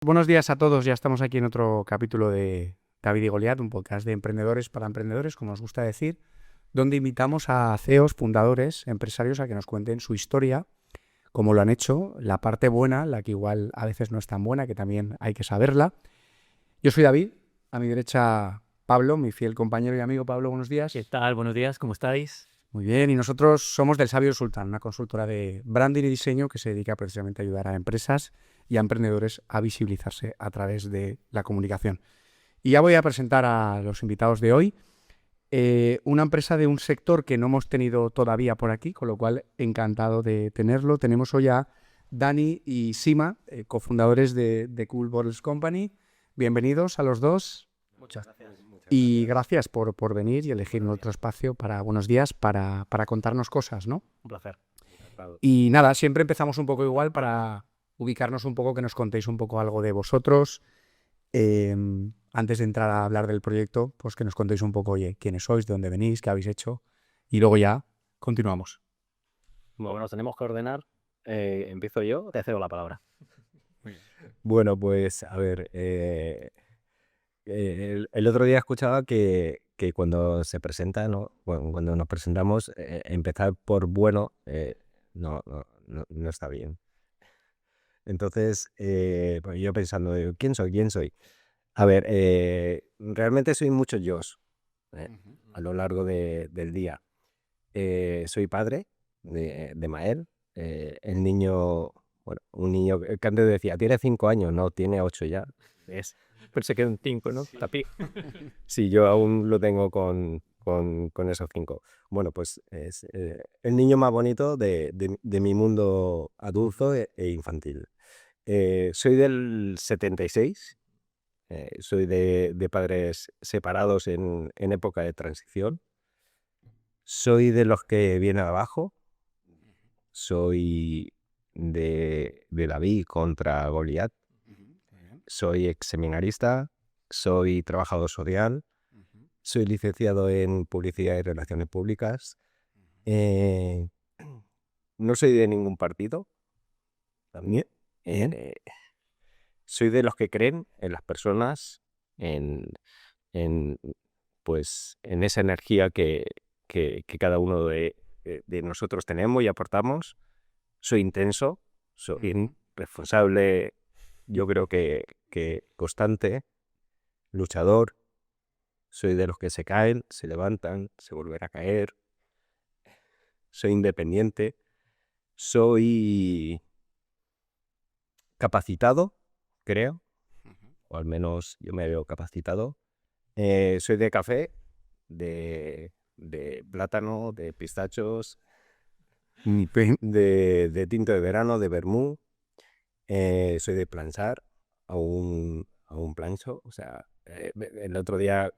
Buenos días a todos, ya estamos aquí en otro capítulo de David y Goliat, un podcast de emprendedores para emprendedores, como nos gusta decir, donde invitamos a CEOs, fundadores, empresarios a que nos cuenten su historia, cómo lo han hecho, la parte buena, la que igual a veces no es tan buena, que también hay que saberla. Yo soy David, a mi derecha Pablo, mi fiel compañero y amigo. Pablo, buenos días. ¿Qué tal? Buenos días, ¿cómo estáis? Muy bien, y nosotros somos del Sabio Sultán, una consultora de branding y diseño que se dedica precisamente a ayudar a empresas y a emprendedores a visibilizarse a través de la comunicación. Y ya voy a presentar a los invitados de hoy. Una empresa de un sector que no hemos tenido todavía por aquí, con lo cual encantado de tenerlo. Tenemos hoy a Dani y Sima, cofundadores de Cool Bottles Company. Bienvenidos a los dos. Muchas gracias. Y gracias por venir y elegir otro espacio para Buenos Días para contarnos cosas, ¿no? Un placer. Y nada, siempre empezamos un poco igual para ubicarnos un poco, que nos contéis un poco algo de vosotros. Antes de entrar a hablar del proyecto, pues que nos contéis un poco, oye, quiénes sois, de dónde venís, qué habéis hecho. Y luego ya continuamos. Bueno, nos tenemos que ordenar. Empiezo yo, te cedo la palabra. Bueno, pues a ver, el otro día escuchaba que cuando se presenta, ¿no? Bueno, cuando nos presentamos, empezar por bueno no está bien. Entonces, pues yo pensando, digo, ¿quién soy? ¿Quién soy? A ver, realmente soy muchos yos a lo largo del día. Soy padre de Mael, el niño, bueno, un niño que antes decía, tiene 5 años, no, tiene 8 ya. Es. Pero se quedan 5, ¿no? Tapi. Sí, yo aún lo tengo con esos 5. Bueno, pues es el niño más bonito de mi mundo adulto e infantil. Soy del 76, soy de padres separados en época de transición. Soy de los que viene abajo. Soy de David contra Goliat. Soy ex seminarista. Soy trabajador social. Soy licenciado en Publicidad y Relaciones Públicas. No soy de ningún partido. También. Soy de los que creen en las personas, en, pues, en esa energía que cada uno de nosotros tenemos y aportamos. Soy intenso, soy responsable, yo creo que constante, luchador. Soy de los que se caen, se levantan, se vuelven a caer. Soy independiente. Soy capacitado, creo, o al menos yo me veo capacitado. Soy de café, de plátano, de pistachos, de tinto de verano, de vermú. Soy de planchar a un plancho. O sea, el otro día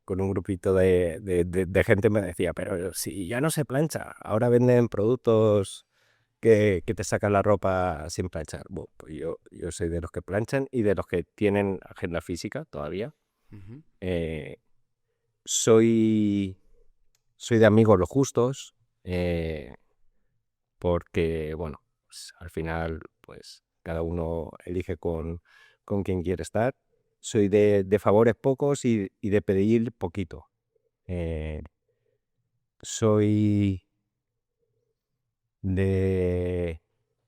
con un grupito de gente me decía, pero si ya no se plancha, ahora venden productos que te sacan la ropa sin planchar. Bueno, pues yo soy de los que planchan y de los que tienen agenda física todavía. Soy de amigos los justos, porque, bueno, pues, al final, pues cada uno elige con quién quiere estar. Soy de favores pocos y de pedir poquito. Soy de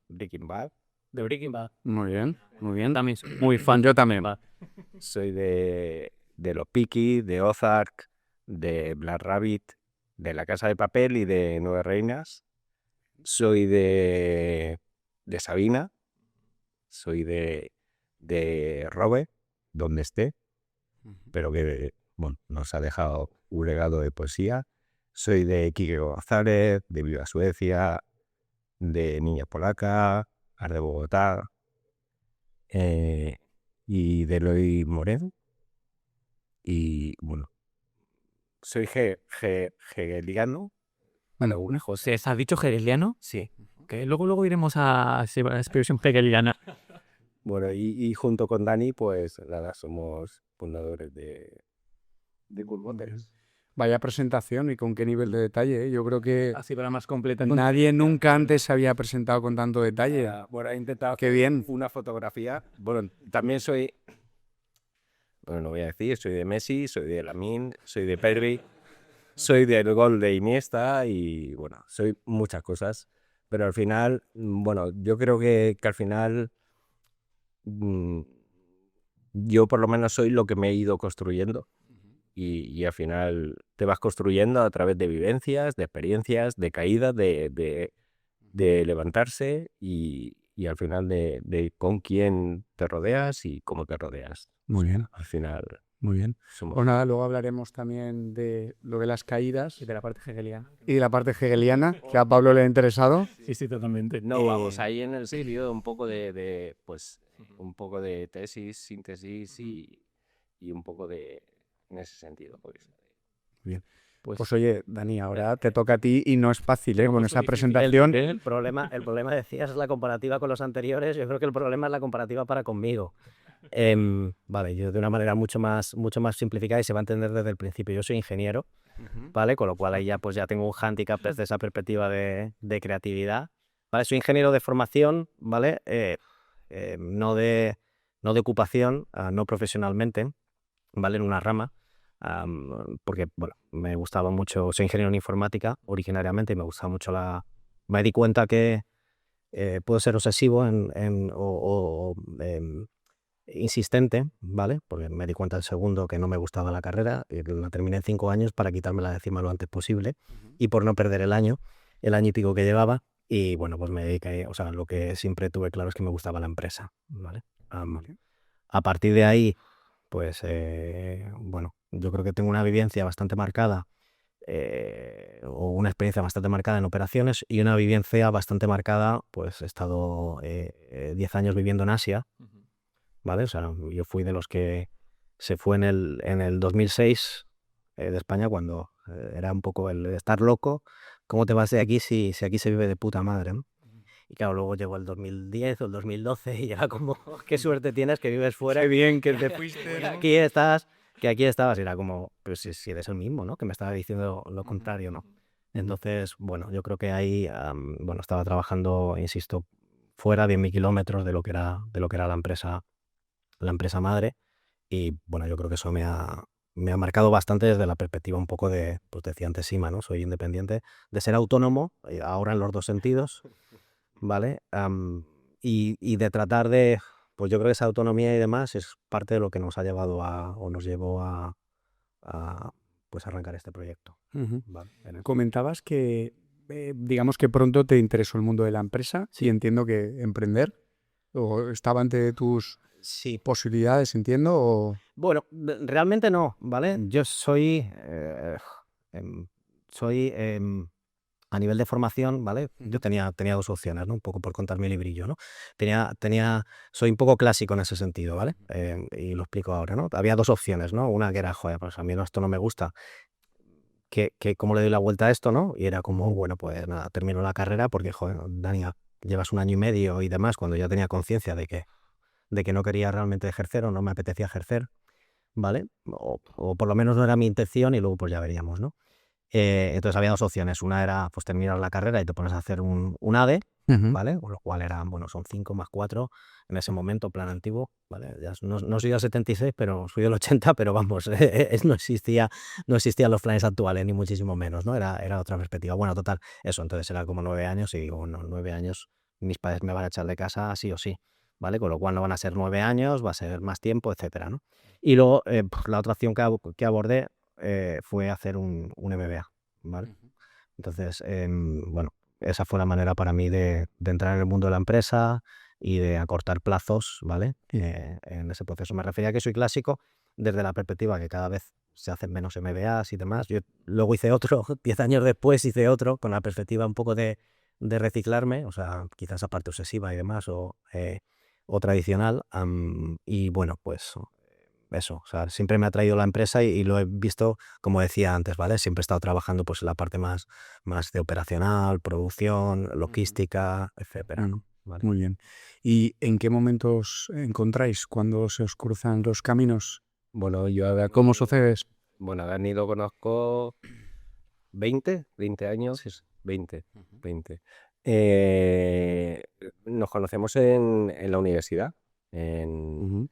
Breaking Bad. De Breaking Bad. Muy bien, muy bien. También soy muy fan. Yo también. Soy de los Peaky, de Ozark, de Black Rabbit, de La Casa de Papel y de Nueve Reinas. Soy de Sabina. Soy de Robert, donde esté, pero que, bueno, nos ha dejado un legado de poesía. Soy de Quique González, de Viva Suecia, de Niña Polaca, Ar de Bogotá, y de Eloy Moreno. Y bueno, soy hegeliano. Bueno, José, ¿has dicho hegeliano? Sí. Que luego iremos a esa expresión hegeliana. Bueno, y junto con Dani, pues nada, somos fundadores de Cool Bottles. Vaya presentación y con qué nivel de detalle, ¿eh? Yo creo que Así para más completa. nadie nunca antes se había presentado con tanto detalle. Bueno, he intentado Qué bien. una fotografía. Bueno, también soy, bueno, no voy a decir, soy de Messi, soy de Lamine, soy de Pedri, soy del gol de Iniesta y bueno, soy muchas cosas. Pero al final, bueno, yo creo que al final mm, yo por lo menos soy lo que me he ido construyendo y al final te vas construyendo a través de vivencias, de experiencias, de caídas, de levantarse y al final de con quién te rodeas y cómo te rodeas. Muy bien, Al final muy bien. somos... Pues nada, luego hablaremos también de lo de las caídas Y de la parte hegeliana. y de la parte hegeliana, que a Pablo le ha interesado. Sí, sí, totalmente. No, vamos, ahí en el sitio un poco pues, un poco de tesis, síntesis y un poco de, en ese sentido. Pues. Pues oye, Dani, ahora te toca a ti y no es fácil, ¿eh? Con esa presentación. El problema, decías, es la comparativa con los anteriores. Yo creo que el problema es la comparativa para conmigo. Vale, yo de una manera mucho más simplificada y se va a entender desde el principio. Yo soy ingeniero, ¿vale? Con lo cual ahí ya, pues ya tengo un hándicap desde esa perspectiva de creatividad. ¿Vale? Soy ingeniero de formación, ¿vale? No de ocupación, no profesionalmente, ¿vale? En una rama. Porque bueno, me gustaba mucho, soy ingeniero en informática originariamente y me gustaba mucho me di cuenta que puedo ser obsesivo o insistente, ¿vale? Porque me di cuenta el segundo que no me gustaba la carrera y la terminé en 5 años para quitármela de encima lo antes posible y por no perder el año y pico que llevaba y bueno, pues me dediqué, o sea, lo que siempre tuve claro es que me gustaba la empresa, ¿vale? A partir de ahí pues bueno, yo creo que tengo una vivencia bastante marcada o una experiencia bastante marcada en operaciones y una vivencia bastante marcada, pues he estado 10 años viviendo en Asia, ¿vale? O sea, yo fui de los que se fue en el 2006 de España cuando era un poco el estar loco, ¿cómo te vas de aquí si aquí se vive de puta madre, ¿no? Y claro, luego llegó el 2010 o el 2012 y era como, qué suerte tienes que vives fuera. Qué bien que te fuiste, Que ¿no? aquí estás, que aquí estabas. Y era como, pero si eres el mismo, ¿no? Que me estaba diciendo lo contrario, ¿no? Entonces, bueno, yo creo que ahí, bueno, estaba trabajando, insisto, fuera de 1000 kilómetros de lo que era la empresa madre. Y bueno, yo creo que eso me ha marcado bastante desde la perspectiva un poco de, pues decía antes Sima, ¿no? Soy independiente, de ser autónomo, ahora en los dos sentidos, ¿vale? Y de tratar de, pues yo creo que esa autonomía y demás es parte de lo que nos ha llevado o nos llevó a pues arrancar este proyecto. Ujú. ¿Vale? Comentabas que, digamos que pronto te interesó el mundo de la empresa Sí. y entiendo que emprender o estaba ante tus Sí. posibilidades, entiendo, o... Bueno, realmente no, ¿vale? Yo soy a nivel de formación, ¿vale? Yo tenía 2 opciones, ¿no? Un poco por contar mi librillo, ¿no? Soy un poco clásico en ese sentido, ¿vale? Y lo explico ahora, ¿no? Había 2 opciones, ¿no? Una que era, joder, pues a mí esto no me gusta, ¿cómo le doy la vuelta a esto, no? Y era como, bueno, pues nada, termino la carrera porque, joder, Dani, llevas 1 año y medio y demás, cuando ya tenía conciencia de que no quería realmente ejercer o no me apetecía ejercer, ¿vale? O por lo menos no era mi intención y luego pues ya veríamos, ¿no? Entonces había 2 opciones. Una era pues terminar la carrera y te pones a hacer un ADE, ¿vale? Con lo cual eran, bueno, son 5 más 4 en ese momento, plan antiguo, ¿vale? Ya no soy del 76, pero soy del 80, pero vamos, no existían los planes actuales, ni muchísimo menos, ¿no? Era otra perspectiva. Bueno, total, eso, entonces era como 9 años y digo, bueno, 9 años, mis padres me van a echar de casa sí o sí, ¿vale? Con lo cual no van a ser 9 años, va a ser más tiempo, etcétera, ¿no? Y luego, pues, la otra opción que abordé fue hacer un MBA, ¿vale? Entonces, bueno, esa fue la manera para mí de entrar en el mundo de la empresa y de acortar plazos, ¿vale? En ese proceso. Me refería a que soy clásico desde la perspectiva que cada vez se hacen menos MBAs y demás. Yo luego hice otro, 10 años después hice otro, con la perspectiva un poco de reciclarme, o sea, quizás esa parte obsesiva y demás, o tradicional. Y bueno, pues eso, o sea, siempre me ha traído la empresa y lo he visto, como decía antes, ¿vale? Siempre he estado trabajando pues en la parte más de operacional, producción, logística, etcétera, ¿no? ¿Vale? Muy bien. ¿Y en qué momentos encontráis cuando se os cruzan los caminos? Bueno, yo ¿Cómo sucede eso? Bueno, a Dani lo conozco 20 años, 20. Nos conocemos en la universidad, en,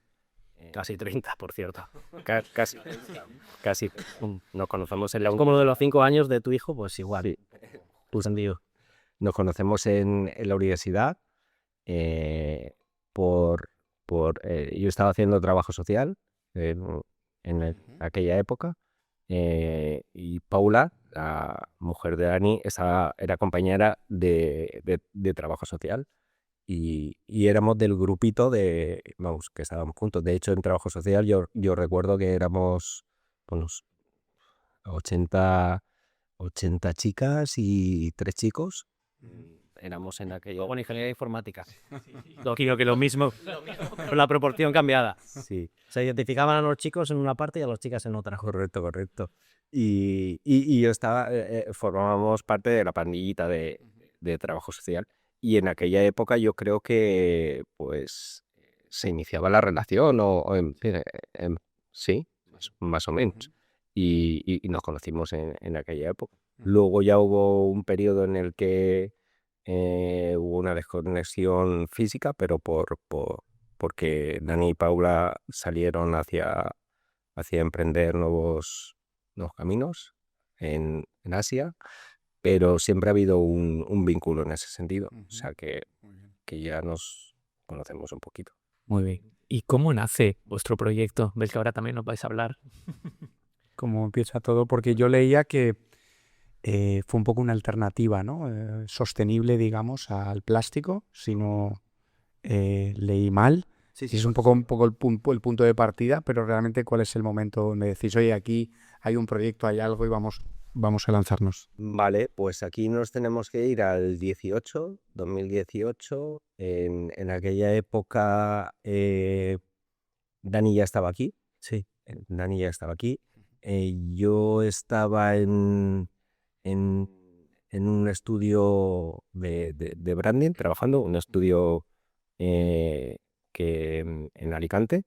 Casi 30, por cierto. casi, casi. Nos conocemos en la Como lo de los 5 años de tu hijo, pues igual. Sí. Entendido. Nos conocemos en la universidad eh, por, yo estaba haciendo trabajo social en aquella época y Paula, la mujer de Dani, era compañera de trabajo social y éramos del grupito vamos, que estábamos juntos. De hecho, en trabajo social yo recuerdo que éramos unos 80 chicas y 3 chicos. Éramos en aquello. Con ingeniería informática. Lógico que lo mismo, con la proporción cambiada. Sí, Se identificaban a los chicos en una parte y a las chicas en otra. correcto. Y yo formábamos parte de la pandillita de trabajo social. Y en aquella época yo creo que pues se iniciaba la relación sí, más o menos. Y nos conocimos en aquella época. Luego ya hubo un periodo en el que hubo una desconexión física, pero porque Dani y Paula salieron hacia emprender nuevos caminos en Asia, pero siempre ha habido un vínculo en ese sentido. O sea que ya nos conocemos un poquito. Muy bien. ¿Y cómo nace vuestro proyecto? ¿Ves que ahora también nos vais a hablar? Cómo empieza todo, porque yo leía que fue un poco una alternativa, ¿no? Sostenible, digamos, al plástico, si no leí mal. Sí, Y es un poco el punto de partida, pero realmente ¿cuál es el momento donde decís, oye, aquí hay un proyecto, hay algo y vamos a lanzarnos? Vale, pues aquí nos tenemos que ir al 2018. En aquella época Dani ya estaba aquí. Sí. Dani ya estaba aquí. Yo estaba en un estudio de branding, trabajando, un estudio en Alicante.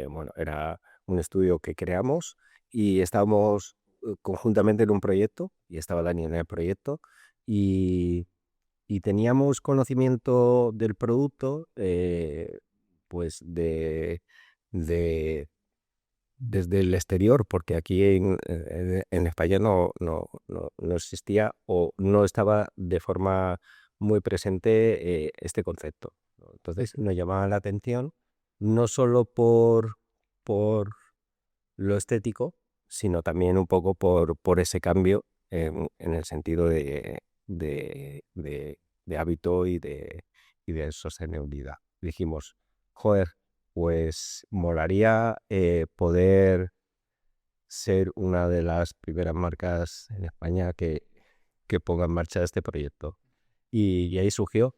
Bueno, era un estudio que creamos y estábamos conjuntamente en un proyecto y estaba Dani en el proyecto y teníamos conocimiento del producto pues de desde el exterior, porque aquí en España no existía o no estaba de forma muy presente este concepto, ¿no? Entonces nos llamaba la atención no solo por lo estético, sino también un poco por ese cambio en el sentido de hábito y de sostenibilidad. Dijimos, joder, pues molaría poder ser una de las primeras marcas en España que ponga en marcha este proyecto. Y ahí surgió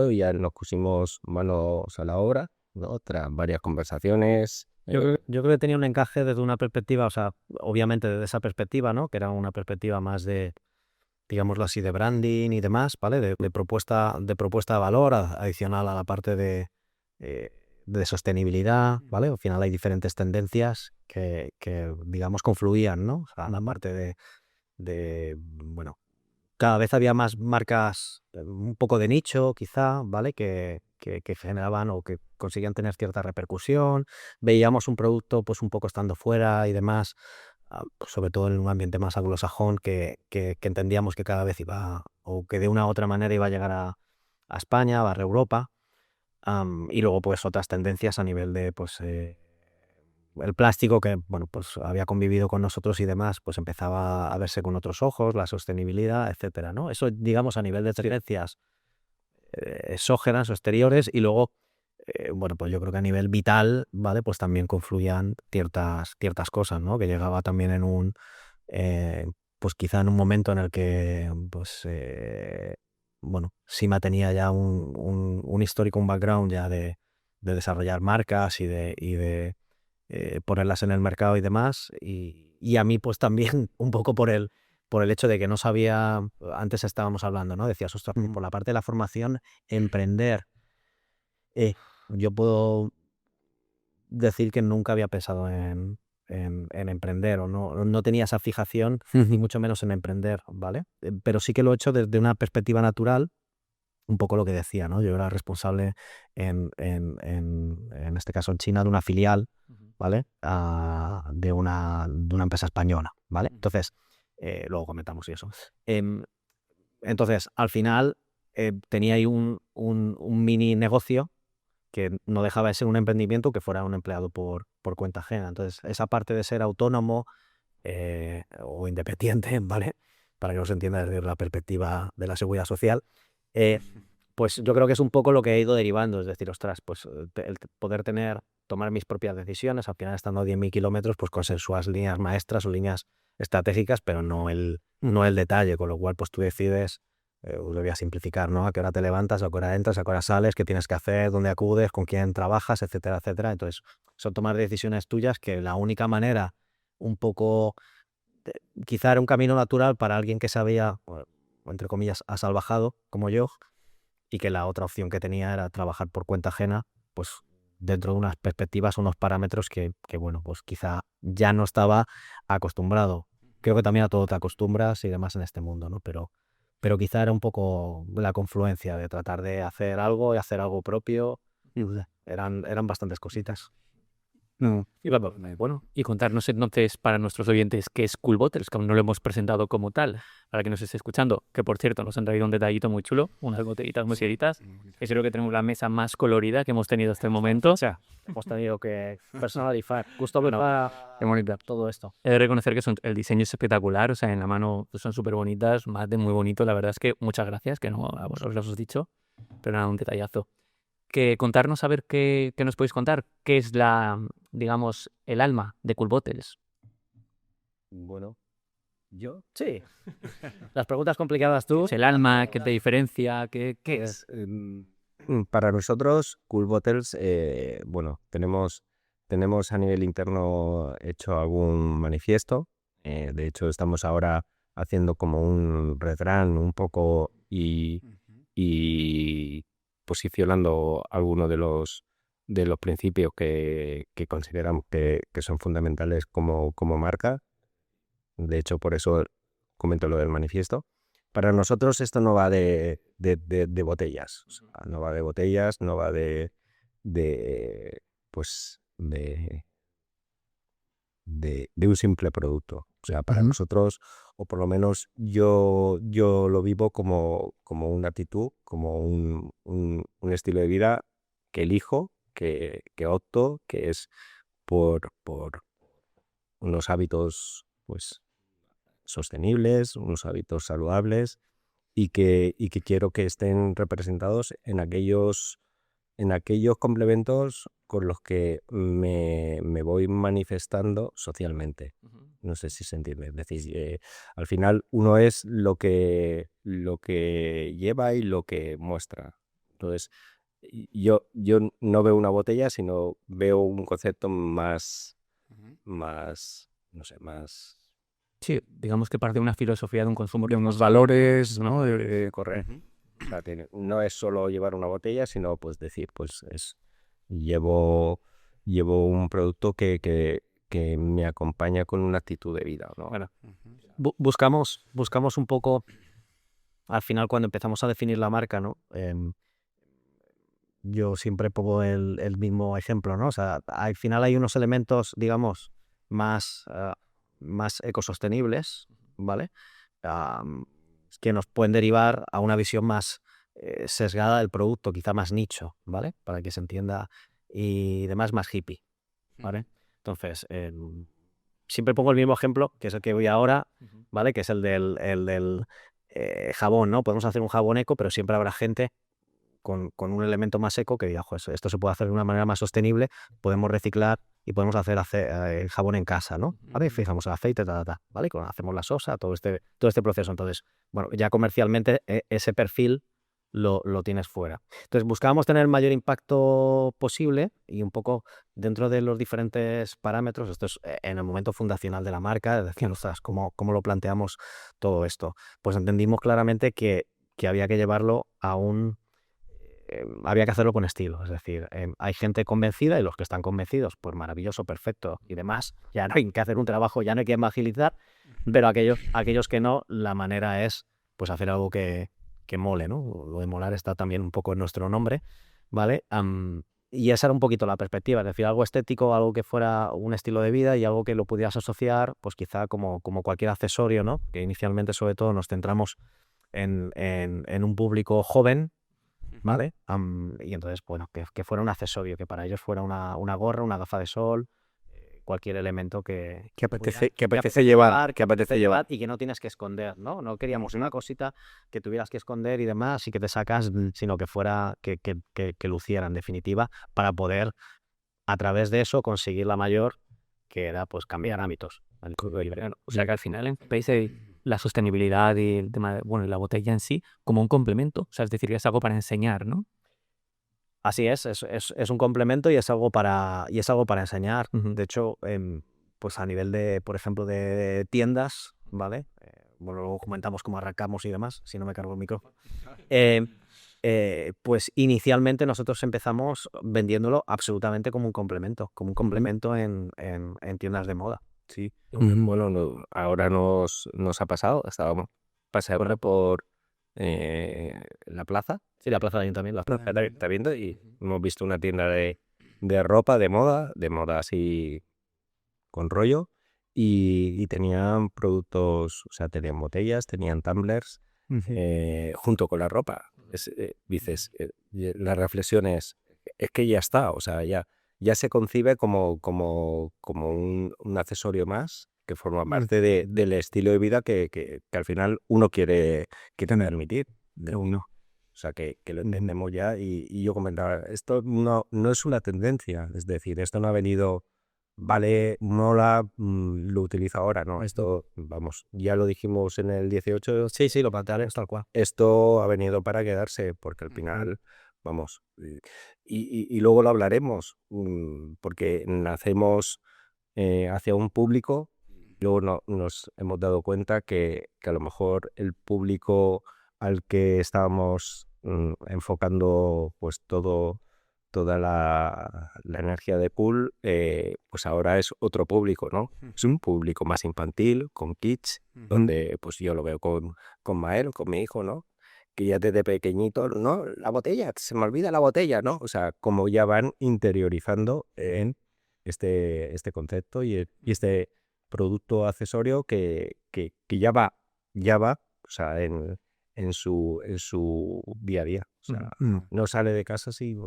y ya nos pusimos manos a la obra, ¿no? Tras varias conversaciones. Yo creo que tenía un encaje desde una perspectiva, o sea, obviamente desde esa perspectiva, ¿no? Que era una perspectiva más de, digámoslo así, de branding y demás, ¿vale? De propuesta de valor adicional a la parte de sostenibilidad, ¿vale? Al final hay diferentes tendencias que digamos, confluían, ¿no? O sea, la parte bueno, cada vez había más marcas un poco de nicho, quizá, ¿vale? Que generaban o que conseguían tener cierta repercusión. Veíamos un producto pues un poco estando fuera y demás, pues, sobre todo en un ambiente más anglosajón, que entendíamos que cada vez iba, o que de una u otra manera iba a llegar a España, a Europa. Y luego pues otras tendencias a nivel de pues el plástico que bueno pues había convivido con nosotros y demás, pues empezaba a verse con otros ojos, la sostenibilidad, etcétera, ¿no? Eso, digamos, a nivel de tendencias exógenas o exteriores, y luego bueno, pues yo creo que a nivel vital, ¿vale? Pues también confluían ciertas cosas, ¿no? Que llegaba también en un pues quizá en un momento en el que pues bueno, Sima tenía ya un histórico, un background ya de desarrollar marcas y de ponerlas en el mercado y demás, y a mí pues también un poco por el hecho de que no sabía, antes estábamos hablando, ¿no? Decías, ostras, por la parte de la formación, emprender, yo puedo decir que nunca había pensado en en emprender o no tenía esa fijación, ni mucho menos en emprender, ¿vale? Pero sí que lo he hecho desde una perspectiva natural, un poco lo que decía, ¿no? Yo era responsable en este caso en China de una filial, ¿vale? De una empresa española, ¿vale? Entonces, luego comentamos y eso. Entonces, al final tenía ahí un mini negocio que no dejaba de ser un emprendimiento que fuera un empleado por cuenta ajena. Entonces, esa parte de ser autónomo o independiente, ¿vale? Para que no se entienda desde la perspectiva de la seguridad social, pues yo creo que es un poco lo que he ido derivando. Es decir, ostras, pues el poder tomar mis propias decisiones, al final estando a 10.000 kilómetros, pues consensuas líneas maestras o líneas estratégicas, pero no el detalle, con lo cual pues tú decides, os lo voy a simplificar, ¿no? A qué hora te levantas, a qué hora entras, a qué hora sales, qué tienes que hacer, dónde acudes, con quién trabajas, etcétera, etcétera. Entonces, son tomar decisiones tuyas que la única manera, un poco, quizá era un camino natural para alguien que sabía, o entre comillas, asalvajado, como yo, y que la otra opción que tenía era trabajar por cuenta ajena, pues dentro de unas perspectivas, unos parámetros que bueno, pues quizá ya no estaba acostumbrado. Creo que también a todo te acostumbras y demás en este mundo, ¿no? Pero quizá era un poco la confluencia de tratar de hacer algo y hacer algo propio. Eran bastantes cositas. No. Y bueno, y contarnos entonces para nuestros oyentes qué es Cool Bottles, que aún no lo hemos presentado como tal, para que nos esté escuchando, que por cierto nos han traído un detallito muy chulo, unas botellitas muy seritas, que creo que tenemos la mesa más colorida que hemos tenido hasta el momento. O sea, hemos tenido que personalizar, justo para Qué bonita. todo esto. He de reconocer que el diseño es espectacular, o sea, en la mano pues, son súper bonitas, más de muy bonito, la verdad es que muchas gracias, que no a vosotros os he dicho, pero nada, un detallazo. Que contarnos a ver qué nos podéis contar, qué es digamos, el alma de Cool Bottles. Bueno, yo. Sí. Las preguntas complicadas tú. ¿Es el alma? ¿Qué te diferencia? ¿Qué es? Para nosotros, Cool Bottles, bueno, tenemos a nivel interno hecho algún manifiesto. De hecho, estamos ahora haciendo como un rebrand un poco y posicionando algunos de los principios que consideramos que son fundamentales como marca. De hecho, por eso comento lo del manifiesto. Para nosotros esto no va de botellas, o sea, no va de botellas, no va pues de un simple producto. O sea, para nosotros, o por lo menos yo lo vivo como una actitud, como un estilo de vida que elijo, que opto, que es por unos hábitos pues sostenibles, unos hábitos saludables y que quiero que estén representados en aquellos complementos con los que me voy manifestando socialmente. No sé si se entiende. Es decir, al final uno es lo que lleva y lo que muestra. Entonces, yo no veo una botella, sino veo un concepto más, no sé, más... Sí, digamos que parte de una filosofía de un consumo. De unos valores, ¿no? Correcto. O sea, no es solo llevar una botella, sino pues decir, pues llevo un producto que me acompaña con una actitud de vida, ¿no? Bueno, buscamos un poco, al final cuando empezamos a definir la marca, ¿no? Yo siempre pongo el mismo ejemplo, ¿no? O sea, al final hay unos elementos, digamos, más ecosostenibles, ¿vale? Que nos pueden derivar a una visión más sesgada del producto, quizá más nicho, ¿vale? Para que se entienda, y demás más hippie, ¿vale? Entonces, siempre pongo el mismo ejemplo, que es el que voy ahora, ¿vale? Que es el del jabón, ¿no? Podemos hacer un jabón eco, pero siempre habrá gente con un elemento más eco que diga, esto se puede hacer de una manera más sostenible, podemos reciclar y podemos hacer el jabón en casa, ¿no? ¿Vale? Fijamos el aceite, ¿vale? Hacemos la sosa, todo este proceso. Entonces, bueno, ya comercialmente ese perfil lo tienes fuera. Entonces, buscábamos tener el mayor impacto posible y un poco dentro de los diferentes parámetros, esto es en el momento fundacional de la marca, es decir, ostras, ¿cómo lo planteamos todo esto? Pues entendimos claramente que había que llevarlo a un había que hacerlo con estilo. Es decir, hay gente convencida y los que están convencidos, pues maravilloso, perfecto y demás. Ya no hay que hacer un trabajo, ya no hay que agilizar, pero aquellos que no, la manera es pues hacer algo que mole, ¿no? Lo de molar está también un poco en nuestro nombre, ¿vale? Y esa era un poquito la perspectiva, es decir, algo estético, algo que fuera un estilo de vida y algo que lo pudieras asociar, pues quizá como cualquier accesorio, ¿no? Que inicialmente, sobre todo, nos centramos en un público joven, ¿vale? Y entonces, bueno, que fuera un accesorio, que para ellos fuera una gorra, una gafa de sol, cualquier elemento que apetece llevar, que apetece llevar. y que no tienes que esconder, ¿no? No queríamos una cosita que tuvieras que esconder y demás y que te sacas, sino que fuera, que luciera en definitiva, para poder a través de eso conseguir la mayor, que era pues cambiar hábitos. ¿Vale? O sea que al final veis la sostenibilidad y el tema de, bueno, y la botella en sí como un complemento. O sea, es decir, que es algo para enseñar, ¿no? Así es un complemento y es algo para enseñar. Ujú. De hecho, pues a nivel de, por ejemplo, de tiendas, ¿vale? Bueno, luego comentamos cómo arrancamos y demás, si no me cargo el micrófono. Pues inicialmente nosotros empezamos vendiéndolo absolutamente como un complemento en tiendas de moda. Sí, bueno, ahora nos ha pasado, estábamos paseando por la plaza, Sí, la plaza del ayuntamiento. plaza del ayuntamiento, y hemos visto una tienda de ropa, de moda así con rollo, y tenían productos, o sea, tenían botellas, tenían tumblers, junto con la ropa. Dices, la reflexión es que ya está, o sea, ya se concibe como un accesorio más que forma parte del estilo de vida que al final uno quiere transmitir de uno. O sea, que lo entendemos ya, y yo comentaba, esto no es una tendencia, es decir, esto no ha venido, vale, mola, lo utilizo ahora, no, esto, vamos, ya lo dijimos en el 18, Sí, lo plantearé tal cual. esto ha venido para quedarse, porque al final, vamos, y luego lo hablaremos, porque nacemos hacia un público, luego nos hemos dado cuenta que a lo mejor el público al que estábamos enfocando pues toda la energía de pool, pues ahora es otro público, ¿no? Es un público más infantil, con kids, donde pues yo lo veo con Mael, con mi hijo, ¿no? Que ya desde pequeñito, ¿no? La botella, se me olvida la botella, ¿no? O sea, como ya van interiorizando en este concepto y este producto accesorio que ya va, o sea, en su día a día. O sea, no sale de casa sin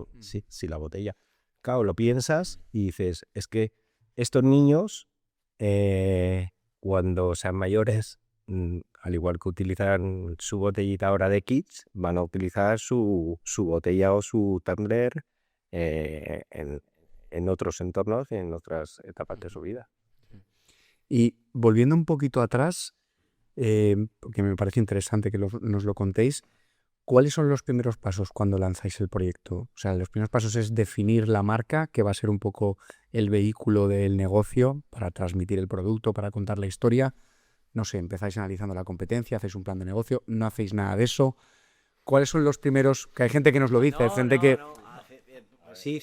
la botella. Claro, lo piensas y dices, es que estos niños, cuando sean mayores, al igual que utilizan su botellita ahora de kids, van a utilizar su botella o su tumbler en otros entornos y en otras etapas de su vida. Y volviendo un poquito atrás, porque me parece interesante que nos lo contéis, ¿cuáles son los primeros pasos cuando lanzáis el proyecto? O sea, los primeros pasos es definir la marca, que va a ser un poco el vehículo del negocio para transmitir el producto, para contar la historia. No sé, empezáis analizando la competencia, hacéis un plan de negocio, no hacéis nada de eso. ¿Cuáles son los primeros? Que hay gente que nos lo dice, hay gente que... Sí.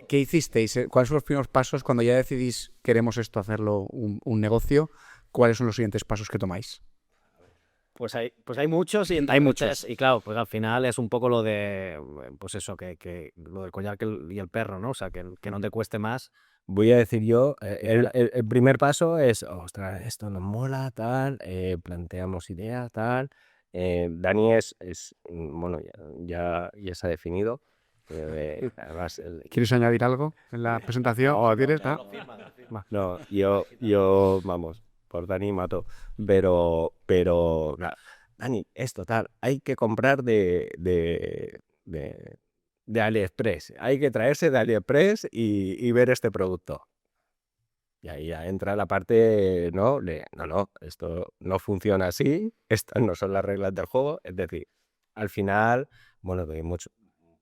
¿Qué hicisteis? ¿Cuáles son los primeros pasos cuando ya decidís queremos esto hacerlo un negocio? ¿Cuáles son los siguientes pasos que tomáis? Pues hay muchos y Hay muchos. Y claro, pues al final es un poco lo de, pues eso, que lo del collar y el perro, ¿no? O sea, que no te cueste más. Voy a decir yo, el primer paso es, ostras, esto nos mola, tal, planteamos ideas, tal. Dani bueno, ya se ha definido. Además, ¿Quieres añadir algo en la presentación? ¿O tienes? no, yo, vamos, por Dani mato, pero claro, Dani, esto tal, hay que comprar de AliExpress, hay que traerse de AliExpress y ver este producto. Y ahí ya entra la parte, no, esto no funciona así, estas no son las reglas del juego. Es decir, al final, bueno,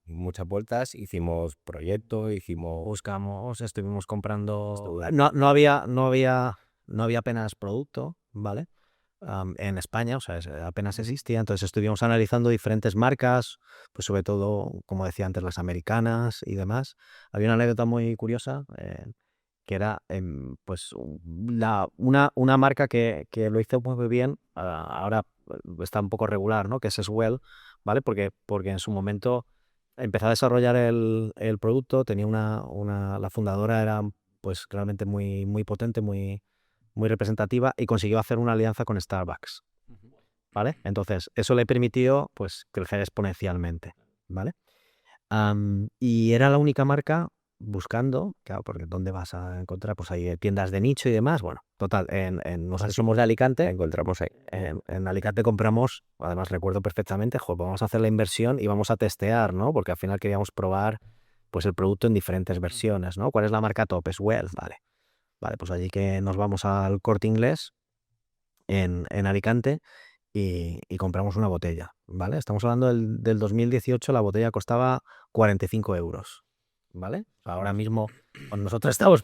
muchas vueltas, hicimos proyectos, Buscamos, estuvimos comprando. No había apenas producto, ¿vale? en España, o sea, apenas existía. Entonces estuvimos analizando diferentes marcas, pues sobre todo, como decía antes, las americanas y demás. Había una anécdota muy curiosa, que era pues una marca que lo hizo muy bien, ahora está un poco regular, ¿no? Que es Swell, ¿vale? Porque en su momento empezó a desarrollar el producto, tenía la fundadora era pues realmente muy potente, muy representativa, y consiguió hacer una alianza con Starbucks, ¿vale? Entonces, eso le permitió pues crecer exponencialmente, ¿vale? Y era la única marca buscando, claro, porque ¿dónde vas a encontrar? Pues hay tiendas de nicho y demás. Bueno, total, nosotros somos de La Alicante. encontramos ahí. En Alicante compramos, además recuerdo perfectamente, joder, vamos a hacer la inversión y vamos a testear, ¿no? Porque al final queríamos probar pues el producto en diferentes versiones, ¿no? ¿Cuál es la marca top? Es Well, vale. Vale, pues allí que nos vamos al Corte Inglés en Alicante y compramos una botella, ¿vale? Estamos hablando del 2018, la botella costaba 45 euros, ¿vale? Ahora mismo pues nosotros estamos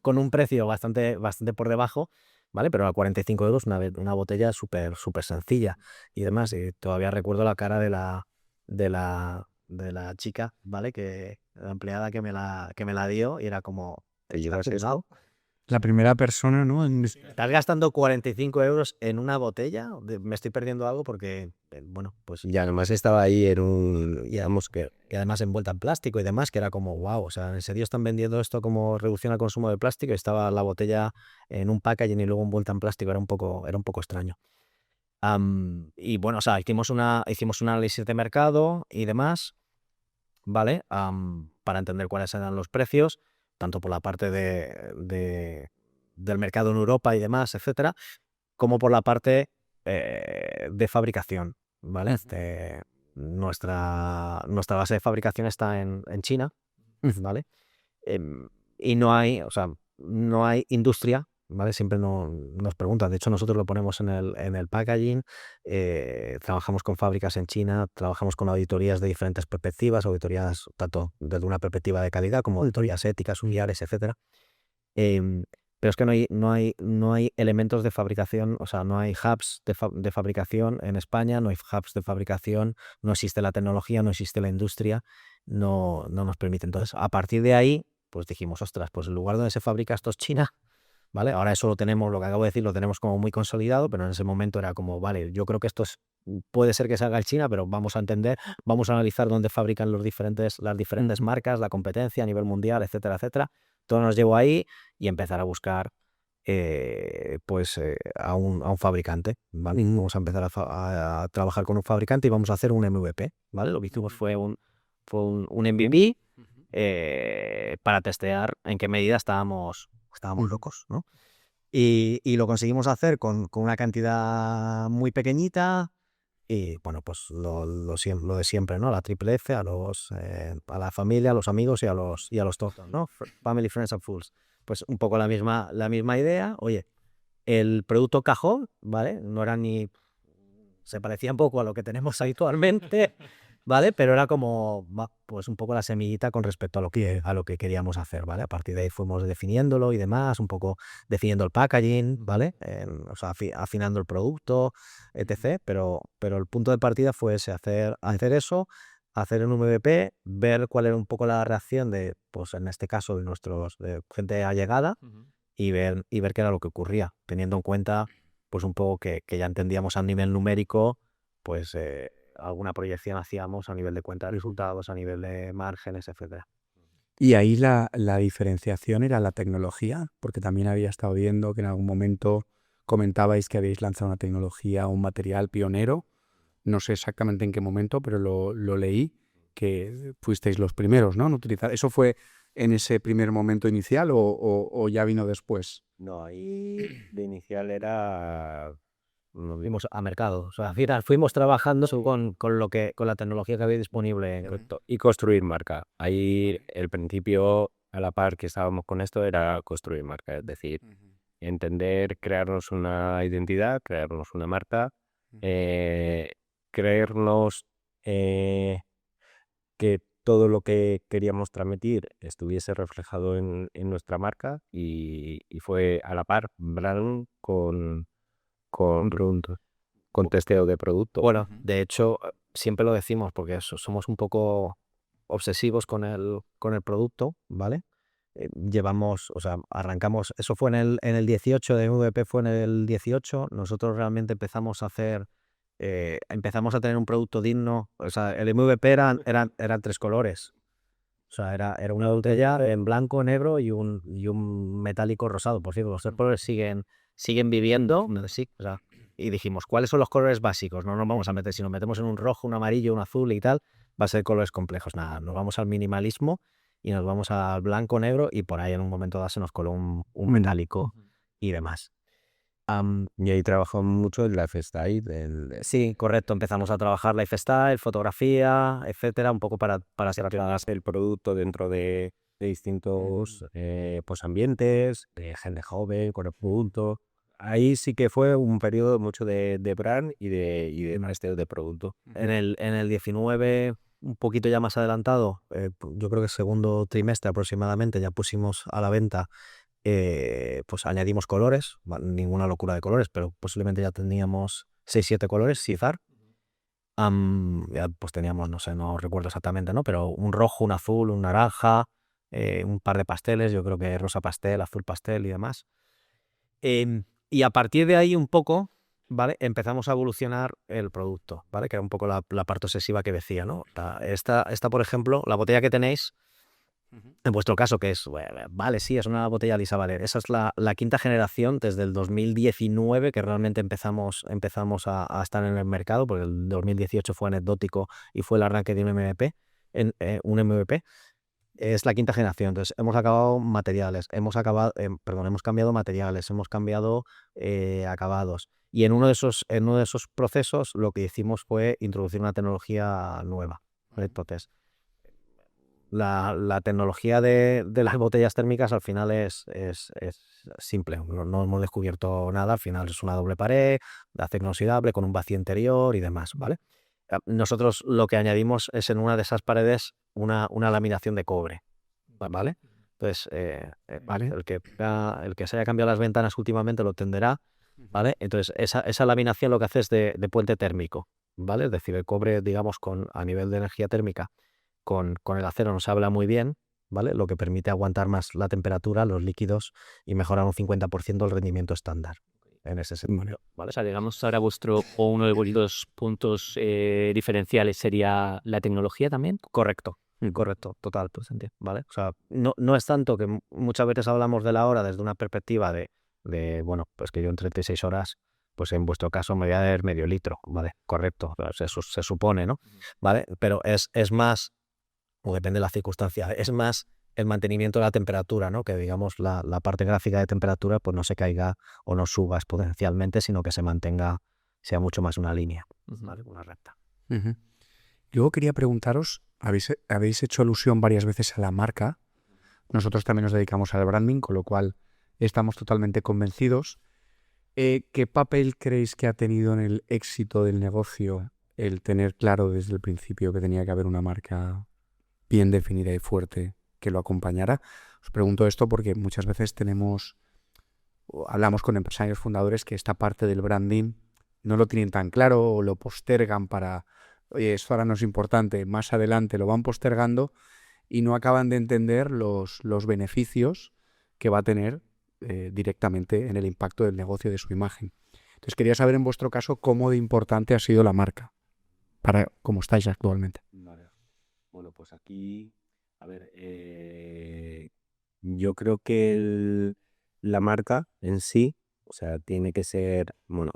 con un precio bastante por debajo, ¿vale? Pero a 45 euros una botella súper sencilla y demás. Y todavía recuerdo la cara de la chica, ¿vale? La empleada que me la dio, y era como, ¿Te llevas esto? La primera persona, ¿no? ¿estás gastando 45 euros en una botella? Me estoy perdiendo algo porque, bueno, pues Ya nomás estaba ahí en un, digamos que y además envuelta en plástico y demás, que era como, wow, o sea, ¿en serio están vendiendo esto como reducción al consumo de plástico? Y estaba la botella en un packaging y luego envuelta en plástico, era un poco extraño. Y bueno, o sea, hicimos un análisis de mercado y demás, ¿vale? Para entender cuáles eran los precios, tanto por la parte del mercado en Europa y demás, etcétera, como por la parte de fabricación, ¿vale? Nuestra base de fabricación está en China, ¿vale? Y o sea, no hay industria, ¿vale? Siempre nos preguntan, de hecho nosotros lo ponemos en el packaging, trabajamos con fábricas en China, trabajamos con auditorías de diferentes perspectivas, auditorías tanto desde una perspectiva de calidad como auditorías éticas, unidades, etcétera. Em, pero es que no hay elementos de fabricación, o sea, no hay hubs de fabricación en España, no hay hubs de fabricación, no existe la tecnología, no existe la industria, no nos permite. Entonces, a partir de ahí, pues dijimos, ostras, pues el lugar donde se fabrica esto es China, ¿vale? Ahora eso lo tenemos, lo que acabo de decir, lo tenemos como muy consolidado, pero en ese momento era como, vale, yo creo que puede ser que se haga en China, pero vamos a entender, vamos a analizar dónde fabrican las diferentes marcas, la competencia a nivel mundial, etcétera, etcétera. Todo nos llevó ahí y empezar a buscar pues a un fabricante, ¿vale? Vamos a empezar a trabajar con un fabricante y vamos a hacer un MVP, ¿vale? Lo que hicimos fue un MVP para testear en qué medida estábamos locos, ¿no? Y lo conseguimos hacer con una cantidad muy pequeñita y, bueno, pues lo de siempre, ¿no? La triple F a la familia, a los amigos y a los tontos, ¿no? Family, Friends and Fools. Pues un poco la misma idea. Oye, el producto cajón, ¿vale? No era ni... Se parecía un poco a lo que tenemos habitualmente, ¿vale? Pero era como, pues un poco la semillita con respecto a lo que queríamos hacer, ¿vale? A partir de ahí fuimos definiéndolo y demás, un poco definiendo el packaging, ¿vale? O sea, afinando el producto, etc. Pero el punto de partida fue ese, hacer eso, hacer un MVP, ver cuál era un poco la reacción de, pues en este caso, de gente allegada, y ver qué era lo que ocurría, teniendo en cuenta, pues un poco que ya entendíamos a nivel numérico, pues alguna proyección hacíamos a nivel de cuenta de resultados, a nivel de márgenes, etcétera. Y ahí la diferenciación era la tecnología, porque también había estado viendo que en algún momento comentabais que habéis lanzado una tecnología, un material pionero. No sé exactamente en qué momento, pero lo leí, que fuisteis los primeros, ¿no? En utilizar. ¿Eso fue en ese primer momento inicial o ya vino después? No, ahí de inicial era... Fuimos a mercado, o sea, al final fuimos trabajando con la tecnología que había disponible. Correcto. Y construir marca. Ahí el principio, a la par que estábamos con esto, era construir marca. Es decir, entender, crearnos una identidad, crearnos una marca, creernos que todo lo que queríamos transmitir estuviese reflejado en nuestra marca y fue a la par brand con testeo de producto. Bueno, de hecho, siempre lo decimos porque somos un poco obsesivos con el producto, ¿vale? Llevamos, o sea, arrancamos, eso fue en el 18, de MVP fue en el 18, nosotros realmente empezamos a tener un producto digno, o sea, el MVP eran 3 colores, o sea, era una botella en blanco, negro y un metálico rosado. Por cierto, los 3 colores siguen viviendo, sí, o sea, y dijimos, ¿cuáles son los colores básicos? No nos vamos a meter, si nos metemos en un rojo, un amarillo, un azul y tal, va a ser colores complejos. Nada, nos vamos al minimalismo y nos vamos al blanco, negro, y por ahí en un momento dado se nos coló un metálico y demás. Y ahí trabajamos mucho en lifestyle. Sí, correcto. Empezamos a trabajar lifestyle, fotografía, etcétera, un poco para Hacer el producto dentro de distintos pues ambientes, de gente joven, con el producto. Ahí sí que fue un periodo mucho de brand y de maestro de producto. En el 19, un poquito ya más adelantado, yo creo que segundo trimestre aproximadamente, ya pusimos a la venta, pues añadimos colores, ninguna locura de colores, pero posiblemente ya teníamos 6-7 colores, Cizar. Ya pues teníamos, no sé, no recuerdo exactamente, ¿no? Pero un rojo, un azul, un naranja, un par de pasteles, yo creo que rosa pastel, azul pastel y demás. Y a partir de ahí un poco, ¿vale? Empezamos a evolucionar el producto, ¿vale? Que era un poco la parte obsesiva que decía, ¿no? Esta, por ejemplo, la botella que tenéis, en vuestro caso, que es, vale, sí, es una botella Lisa Valer. Esa es la quinta generación desde el 2019 que realmente empezamos a estar en el mercado, porque el 2018 fue anecdótico y fue el arranque de un MVP. Es la quinta generación. Entonces, hemos cambiado materiales, hemos cambiado acabados. Y en uno de esos procesos lo que hicimos fue introducir una tecnología nueva. Entonces, la tecnología de las botellas térmicas al final es simple, no hemos descubierto nada, al final es una doble pared, de acero inoxidable con un vacío interior y demás, ¿vale? Nosotros lo que añadimos es en una de esas paredes una laminación de cobre, ¿vale? Entonces, Vale. el que se haya cambiado las ventanas últimamente lo entenderá, ¿vale? Entonces, esa laminación lo que hace es de puente térmico, ¿vale? Es decir, el cobre, digamos, a nivel de energía térmica, con el acero no se habla muy bien, ¿vale? Lo que permite aguantar más la temperatura, los líquidos, y mejorar un 50% el rendimiento estándar en ese sentido. Vale, o sea, digamos ahora uno de vuestros puntos diferenciales sería la tecnología también. Correcto, total, ¿vale? O sea, no es tanto que muchas veces hablamos de la hora desde una perspectiva de bueno, pues que yo en 36 horas, pues en vuestro caso me voy a dar medio litro, ¿vale? Correcto, se supone, ¿no? ¿Vale? Pero es más, o depende de la circunstancia, es más el mantenimiento de la temperatura, ¿no? Que digamos la parte gráfica de temperatura pues no se caiga o no suba exponencialmente, sino que se mantenga, sea mucho más una línea, ¿vale? Una recta. Ujú. Luego quería preguntaros, habéis hecho alusión varias veces a la marca. Nosotros también nos dedicamos al branding, con lo cual estamos totalmente convencidos. ¿Qué papel creéis que ha tenido en el éxito del negocio el tener claro desde el principio que tenía que haber una marca bien definida y fuerte que lo acompañara? Os pregunto esto porque muchas veces hablamos con empresarios fundadores que esta parte del branding no lo tienen tan claro o lo postergan para, oye, esto ahora no es importante, más adelante lo van postergando y no acaban de entender los beneficios que va a tener directamente en el impacto del negocio de su imagen. Entonces quería saber en vuestro caso cómo de importante ha sido la marca para cómo estáis actualmente. Vale. Bueno, pues aquí, a ver, yo creo que la marca en sí, o sea, tiene que ser, bueno,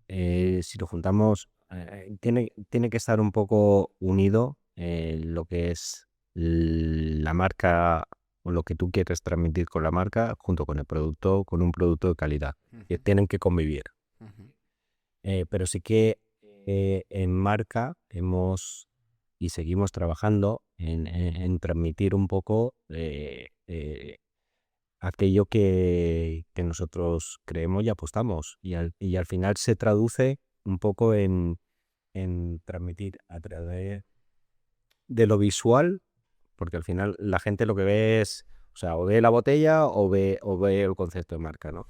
si lo juntamos, tiene que estar un poco unido lo que es la marca o lo que tú quieres transmitir con la marca junto con el producto, con un producto de calidad. Que tienen que convivir. Pero sí que en marca hemos y seguimos trabajando en transmitir un poco aquello que nosotros creemos y apostamos. Y al final se traduce un poco en transmitir a través de lo visual, porque al final la gente lo que ve es O sea, o ve la botella o ve el concepto de marca, ¿no?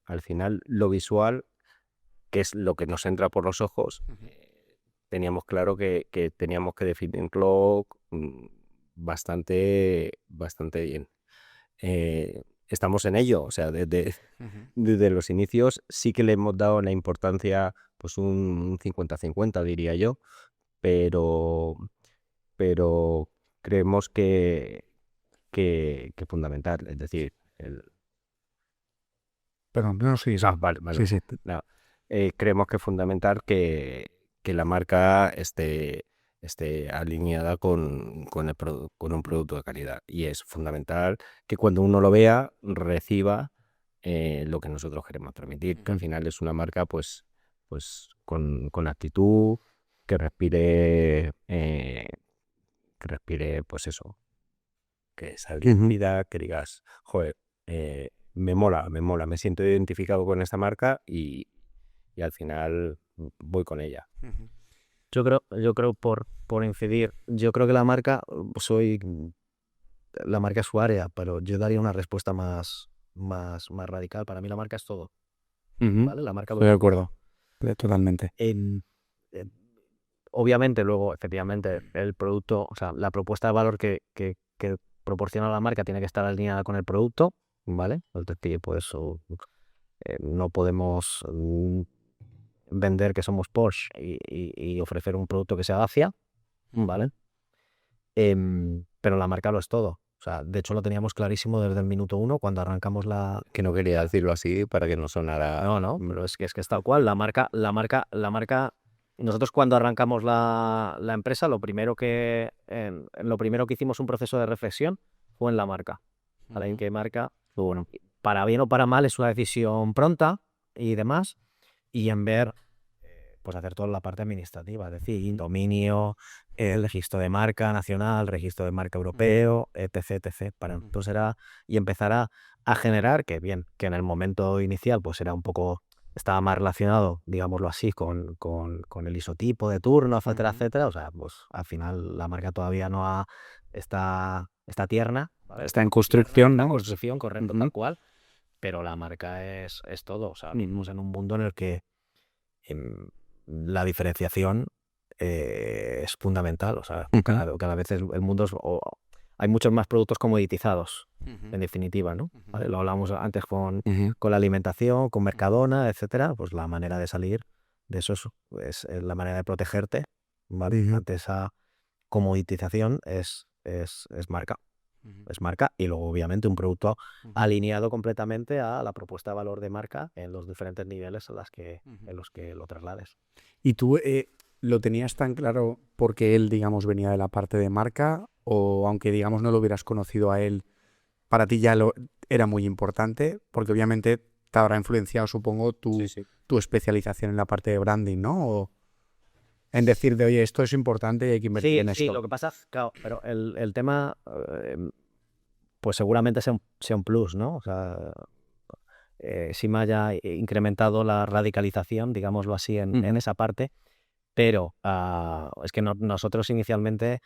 Al final, lo visual, que es lo que nos entra por los ojos, teníamos claro que teníamos que definirlo bastante bien. Estamos en ello, o sea, desde los inicios sí que le hemos dado la importancia, pues un 50-50, diría yo, pero creemos que fundamental, es decir, Perdón, no, sí, sí. vale, Sí, sí. no, creemos que es fundamental que la marca esté alineada con un producto de calidad, y es fundamental que cuando uno lo vea reciba lo que nosotros queremos transmitir, que al final es una marca pues con actitud, que respire pues eso, que salga vida, que digas, joder, me mola, me siento identificado con esta marca y al final voy con ella. Yo creo por incidir, yo creo que la marca, la marca es su área, pero yo daría una respuesta más radical. Para mí la marca es todo, ¿vale? La marca Estoy de acuerdo, totalmente. Obviamente luego, efectivamente, el producto, o sea, la propuesta de valor que proporciona la marca tiene que estar alineada con el producto, ¿vale? Es decir, pues no podemos vender que somos Porsche y ofrecer un producto que sea Dacia, ¿vale? Pero la marca lo es todo. O sea, de hecho lo teníamos clarísimo desde el minuto 1 cuando arrancamos la... Que no quería decirlo así para que no sonara... No, pero es que es tal cual. La marca... Nosotros cuando arrancamos la empresa, lo primero que hicimos un proceso de reflexión fue en la marca. ¿Vale? En qué marca, pues bueno, para bien o para mal es una decisión pronta y demás, y en ver, pues hacer toda la parte administrativa, es decir, dominio, el registro de marca nacional, registro de marca europeo, etc. Para nosotros era, y empezar a generar, que en el momento inicial pues era un poco... estaba más relacionado, digámoslo así, con el isotipo de turno, etcétera. O sea, pues al final la marca todavía no está tierna, ¿vale? Está en construcción, ¿no? Construcción, correcto, tal cual. Pero la marca es todo. O sea, vivimos en un mundo en el que la diferenciación es fundamental. O sea, cada vez el mundo hay muchos más productos comoditizados, en definitiva, ¿no? ¿Vale? Lo hablamos antes con la alimentación, con Mercadona, etcétera. Pues la manera de salir de eso es la manera de protegerte, ¿vale? Ante esa comoditización es marca. Es marca, y luego obviamente un producto alineado completamente a la propuesta de valor de marca en los diferentes niveles en los que lo traslades. ¿Y tú lo tenías tan claro porque él, digamos, venía de la parte de marca, o aunque, digamos, no lo hubieras conocido a él, para ti ya era muy importante? Porque obviamente te habrá influenciado, supongo, tu especialización en la parte de branding, ¿no? O en decir de, oye, esto es importante y hay que invertir en esto. Sí, lo que pasa, claro, pero el tema, pues seguramente sea un plus, ¿no? O sea, sí me haya incrementado la radicalización, digámoslo así, en esa parte, pero es que nosotros inicialmente,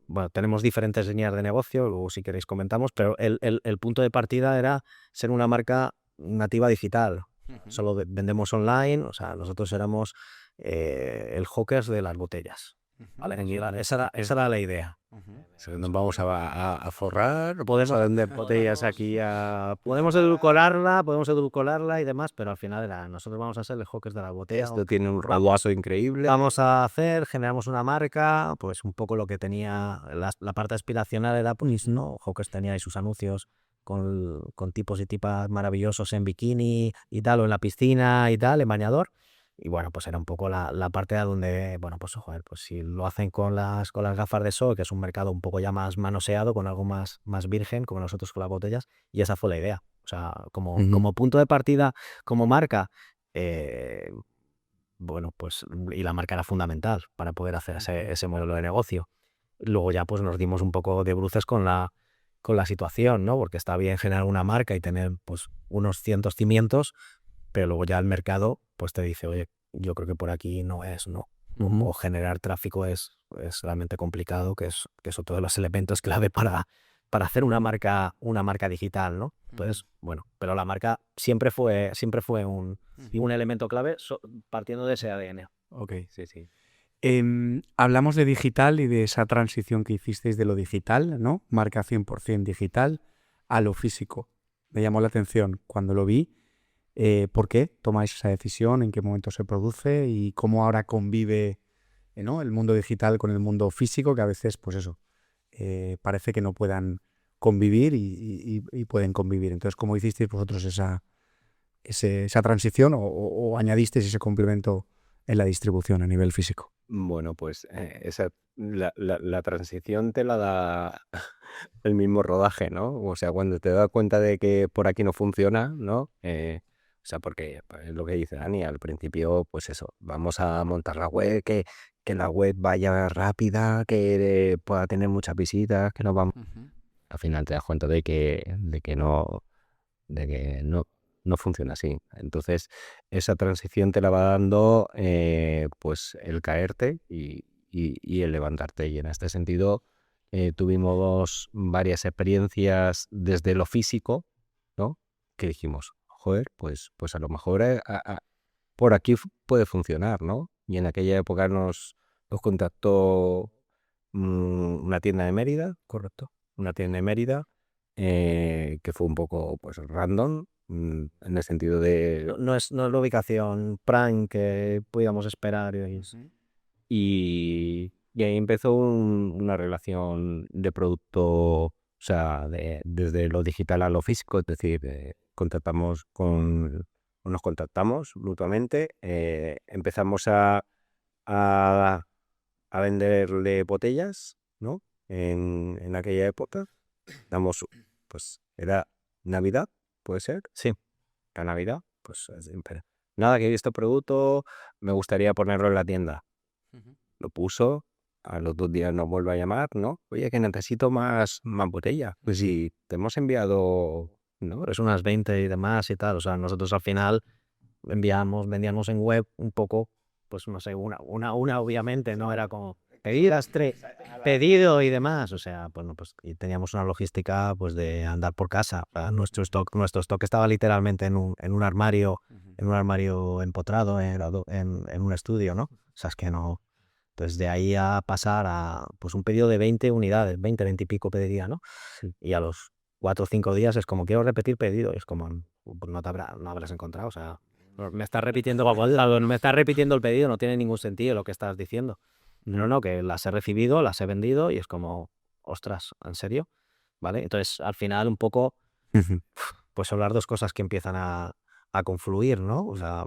bueno, tenemos diferentes líneas de negocio, luego si queréis comentamos, pero el punto de partida era ser una marca nativa digital. Solo vendemos online, o sea, nosotros éramos el Hawkers de las botellas. ¿Vale? Esa era la idea. Nos vamos a forrar, podemos vender botellas aquí podemos edulcorarla y demás, pero al final nosotros vamos a ser el Hawkers de las botellas. Esto tiene un rabuazo increíble. Generamos una marca, pues un poco lo que tenía la parte aspiracional era, pues no, Hawkers tenía ahí sus anuncios con tipos y tipas maravillosos en bikini y tal, o en la piscina y tal, en bañador. Y bueno, pues era un poco la parte de donde, bueno, pues joder, pues si lo hacen con las gafas de sol, que es un mercado un poco ya más manoseado, con algo más virgen, como nosotros con las botellas, y esa fue la idea. O sea, como punto de partida, como marca, bueno, pues, y la marca era fundamental para poder hacer ese modelo de negocio. Luego ya pues nos dimos un poco de bruces con la situación, ¿no? Porque está bien generar una marca y tener pues unos cientos cimientos, pero luego ya el mercado pues te dice, oye, yo creo que por aquí no es, ¿no? O generar tráfico es realmente complicado, que es otro de los elementos clave para para hacer una marca digital, ¿no? Entonces, bueno, pero la marca siempre fue un elemento clave partiendo de ese ADN. Ok. Sí, sí. Hablamos de digital y de esa transición que hicisteis de lo digital, ¿no? Marca 100% digital a lo físico. Me llamó la atención cuando lo vi. ¿Por qué tomáis esa decisión? ¿En qué momento se produce? ¿Y cómo ahora convive, ¿no?, el mundo digital con el mundo físico? Que a veces, pues eso, parece que no puedan convivir y pueden convivir. Entonces, ¿cómo hicisteis vosotros esa transición o añadisteis ese complemento en la distribución a nivel físico? Bueno, pues la transición te la da el mismo rodaje, ¿no? O sea, cuando te das cuenta de que por aquí no funciona, ¿no? O sea, porque es lo que dice Dani, al principio, pues eso, vamos a montar la web, que la web vaya rápida, que pueda tener muchas visitas, que no vamos. Al final te das cuenta de que no funciona así. Entonces, esa transición te la va dando pues el caerte y el levantarte. Y en este sentido, tuvimos varias experiencias desde lo físico, ¿no? Que dijimos, joder, pues a lo mejor por aquí puede funcionar, ¿no? Y en aquella época nos contactó una tienda de Mérida, correcto, una tienda de Mérida, que fue un poco pues random, en el sentido de... No es la ubicación prime que podíamos esperar. Y ahí empezó una relación de producto, o sea, desde lo digital a lo físico, es decir, nos contactamos mutuamente, empezamos a venderle botellas, ¿no? En aquella época, pues era Navidad, ¿puede ser? Sí. La Navidad, pues nada, que he visto producto, me gustaría ponerlo en la tienda. Lo puso, a los 2 días nos vuelve a llamar, ¿no? Oye, que necesito más botellas. Pues sí, te hemos enviado, ¿no? Pues unas 20 y demás y tal. O sea, nosotros al final vendíamos en web un poco, pues no sé, una obviamente, ¿no? Era como pedido y demás. O sea, bueno, pues y teníamos una logística pues de andar por casa. O sea, nuestro stock estaba literalmente en un armario, empotrado en un estudio, ¿no? O sea, es que no. Entonces, de ahí a pasar a pues un pedido de 20 unidades, 20 y pico pediría, ¿no? Sí. Y a los 4 o 5 días es como, quiero repetir pedido. Y es como, pues no habrás encontrado. O sea, me estás repitiendo el pedido, no tiene ningún sentido lo que estás diciendo. No, que las he recibido, las he vendido y es como, ostras, ¿en serio? ¿Vale? Entonces, al final, un poco, pues son las dos cosas que empiezan a confluir, ¿no? O sea,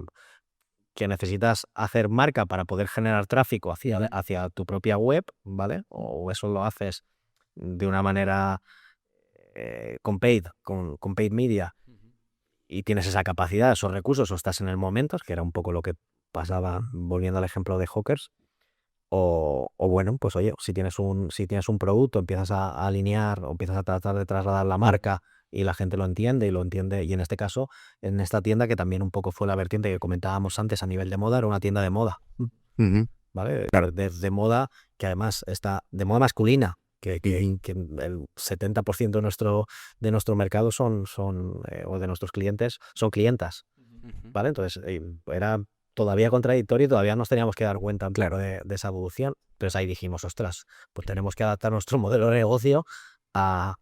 que necesitas hacer marca para poder generar tráfico hacia tu propia web, ¿vale? O eso lo haces de una manera con paid media y tienes esa capacidad, esos recursos, o estás en el momento, que era un poco lo que pasaba, volviendo al ejemplo de Hawkers, o bueno, pues oye, si tienes un producto, empiezas a alinear o empiezas a tratar de trasladar la marca y la gente lo entiende, y en este caso, en esta tienda, que también un poco fue la vertiente que comentábamos antes a nivel de moda, era una tienda de moda, ¿vale? Claro. De moda, que además está de moda masculina, que el 70% de nuestro mercado o de nuestros clientes son clientas, ¿vale? Entonces, era todavía contradictorio y todavía nos teníamos que dar cuenta, claro, de esa evolución. Entonces ahí dijimos, ostras, pues tenemos que adaptar nuestro modelo de negocio al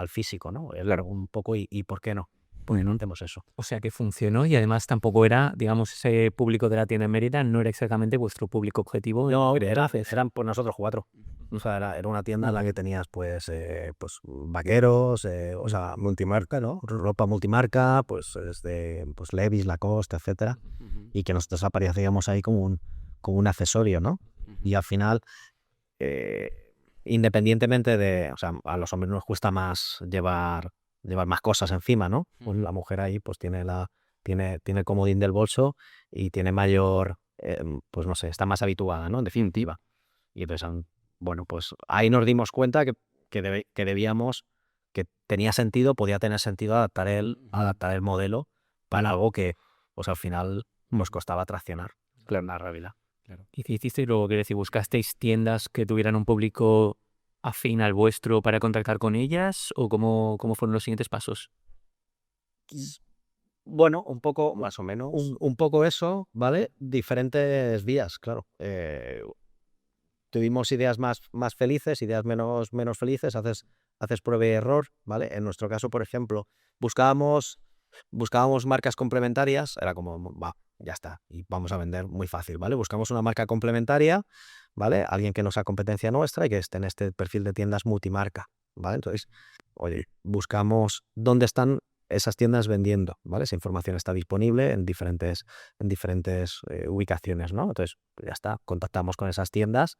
físico, ¿no? Claro, un poco, y ¿por qué no? Bueno, Hacemos eso. o sea que funcionó y además tampoco era, digamos, ese público de la tienda en Mérida no era exactamente vuestro público objetivo. No, eran por nosotros 4. O sea, era una tienda en la que tenías pues vaqueros, o sea, multimarca, ¿no? Ropa multimarca, pues pues Levi's, Lacoste, etcétera, y que nosotros aparecíamos ahí como un accesorio, ¿no? Y al final, independientemente de, o sea, a los hombres nos cuesta más llevar más cosas encima, ¿no? Pues la mujer ahí pues tiene el comodín del bolso y tiene mayor, pues no sé, está más habituada, ¿no? En definitiva. Y entonces, bueno, pues ahí nos dimos cuenta que debíamos, que podía tener sentido adaptar el modelo para algo que, pues al final nos costaba traccionar. Claro, la realidad. ¿Y qué hicisteis luego? Quiero decir, ¿buscasteis tiendas que tuvieran un público afín al vuestro para contactar con ellas o cómo fueron los siguientes pasos? Bueno, un poco, Más o menos. un poco eso, ¿vale? Diferentes vías, claro. Tuvimos ideas más felices, ideas menos felices, haces prueba y error, ¿vale? En nuestro caso, por ejemplo, buscábamos marcas complementarias, era como, va, ya está, y vamos a vender muy fácil, ¿vale? Buscamos una marca complementaria, ¿vale? Alguien que no sea competencia nuestra y que esté en este perfil de tiendas multimarca, ¿vale? Entonces, oye, buscamos dónde están esas tiendas vendiendo, ¿vale? Esa información está disponible en diferentes ubicaciones, ¿no? Entonces, pues ya está, contactamos con esas tiendas